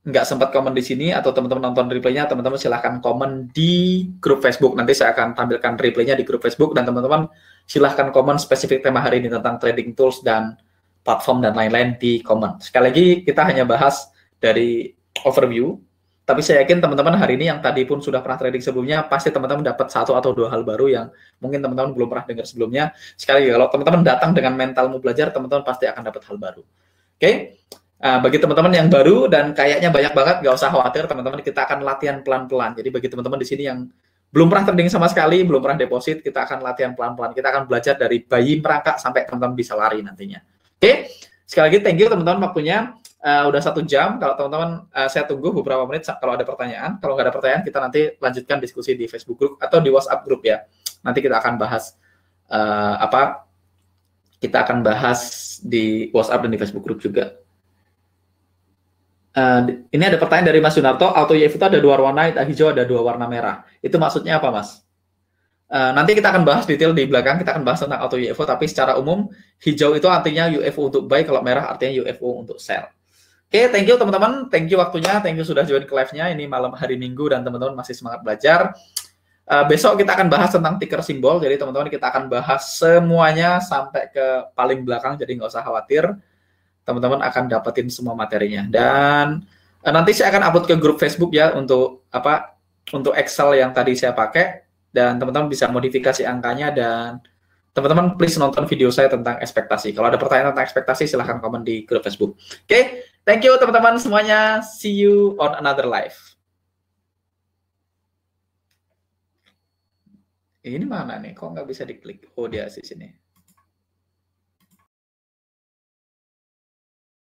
Speaker 1: nggak sempat komen di sini atau teman-teman nonton replaynya, teman-teman silahkan komen di grup Facebook. Nanti saya akan tampilkan replaynya di grup Facebook, dan teman-teman silahkan komen spesifik tema hari ini tentang trading tools dan platform dan lain-lain di comment. Sekali lagi kita hanya bahas dari overview, tapi saya yakin teman-teman hari ini yang tadi pun sudah pernah trading sebelumnya, pasti teman-teman dapat 1 atau 2 hal baru yang mungkin teman-teman belum pernah dengar sebelumnya. Sekali lagi, kalau teman-teman datang dengan mental mau belajar, teman-teman pasti akan dapat hal baru. Oke? Bagi teman-teman yang baru dan kayaknya banyak banget, nggak usah khawatir teman-teman, kita akan latihan pelan-pelan. Jadi bagi teman-teman di sini yang belum pernah trading sama sekali, belum pernah deposit, kita akan latihan pelan-pelan. Kita akan belajar dari bayi merangkak sampai teman-teman bisa lari nantinya. Oke? Sekali lagi thank you teman-teman waktunya. Udah 1 jam. Kalau teman-teman, saya tunggu beberapa menit kalau ada pertanyaan. Kalau nggak ada pertanyaan, kita nanti lanjutkan diskusi di Facebook group atau di WhatsApp group ya. Nanti kita akan bahas kita akan bahas di WhatsApp dan di Facebook group juga. Ini ada pertanyaan dari Mas Junarto. Auto UEF itu ada 2 warna, hijau, ada 2 warna merah. Itu maksudnya apa, Mas? Nanti kita akan bahas detail di belakang, kita akan bahas tentang auto UFO, tapi secara umum hijau itu artinya UFO untuk buy, kalau merah artinya UFO untuk sell. Oke, thank you teman-teman, thank you waktunya, thank you sudah join ke live-nya. Ini malam hari Minggu dan teman-teman masih semangat belajar. Besok kita akan bahas tentang ticker simbol, jadi teman-teman kita akan bahas semuanya sampai ke paling belakang, jadi nggak usah khawatir. Teman-teman akan dapetin semua materinya. Dan nanti saya akan upload ke grup Facebook ya untuk untuk Excel yang tadi saya pakai, dan teman-teman bisa modifikasi angkanya, dan teman-teman please nonton video saya tentang ekspektasi. Kalau ada pertanyaan tentang ekspektasi silahkan komen di grup Facebook. Oke, thank you teman-teman semuanya. See you on another live. Ini mana nih? Kok nggak bisa diklik? Oh, dia di sini.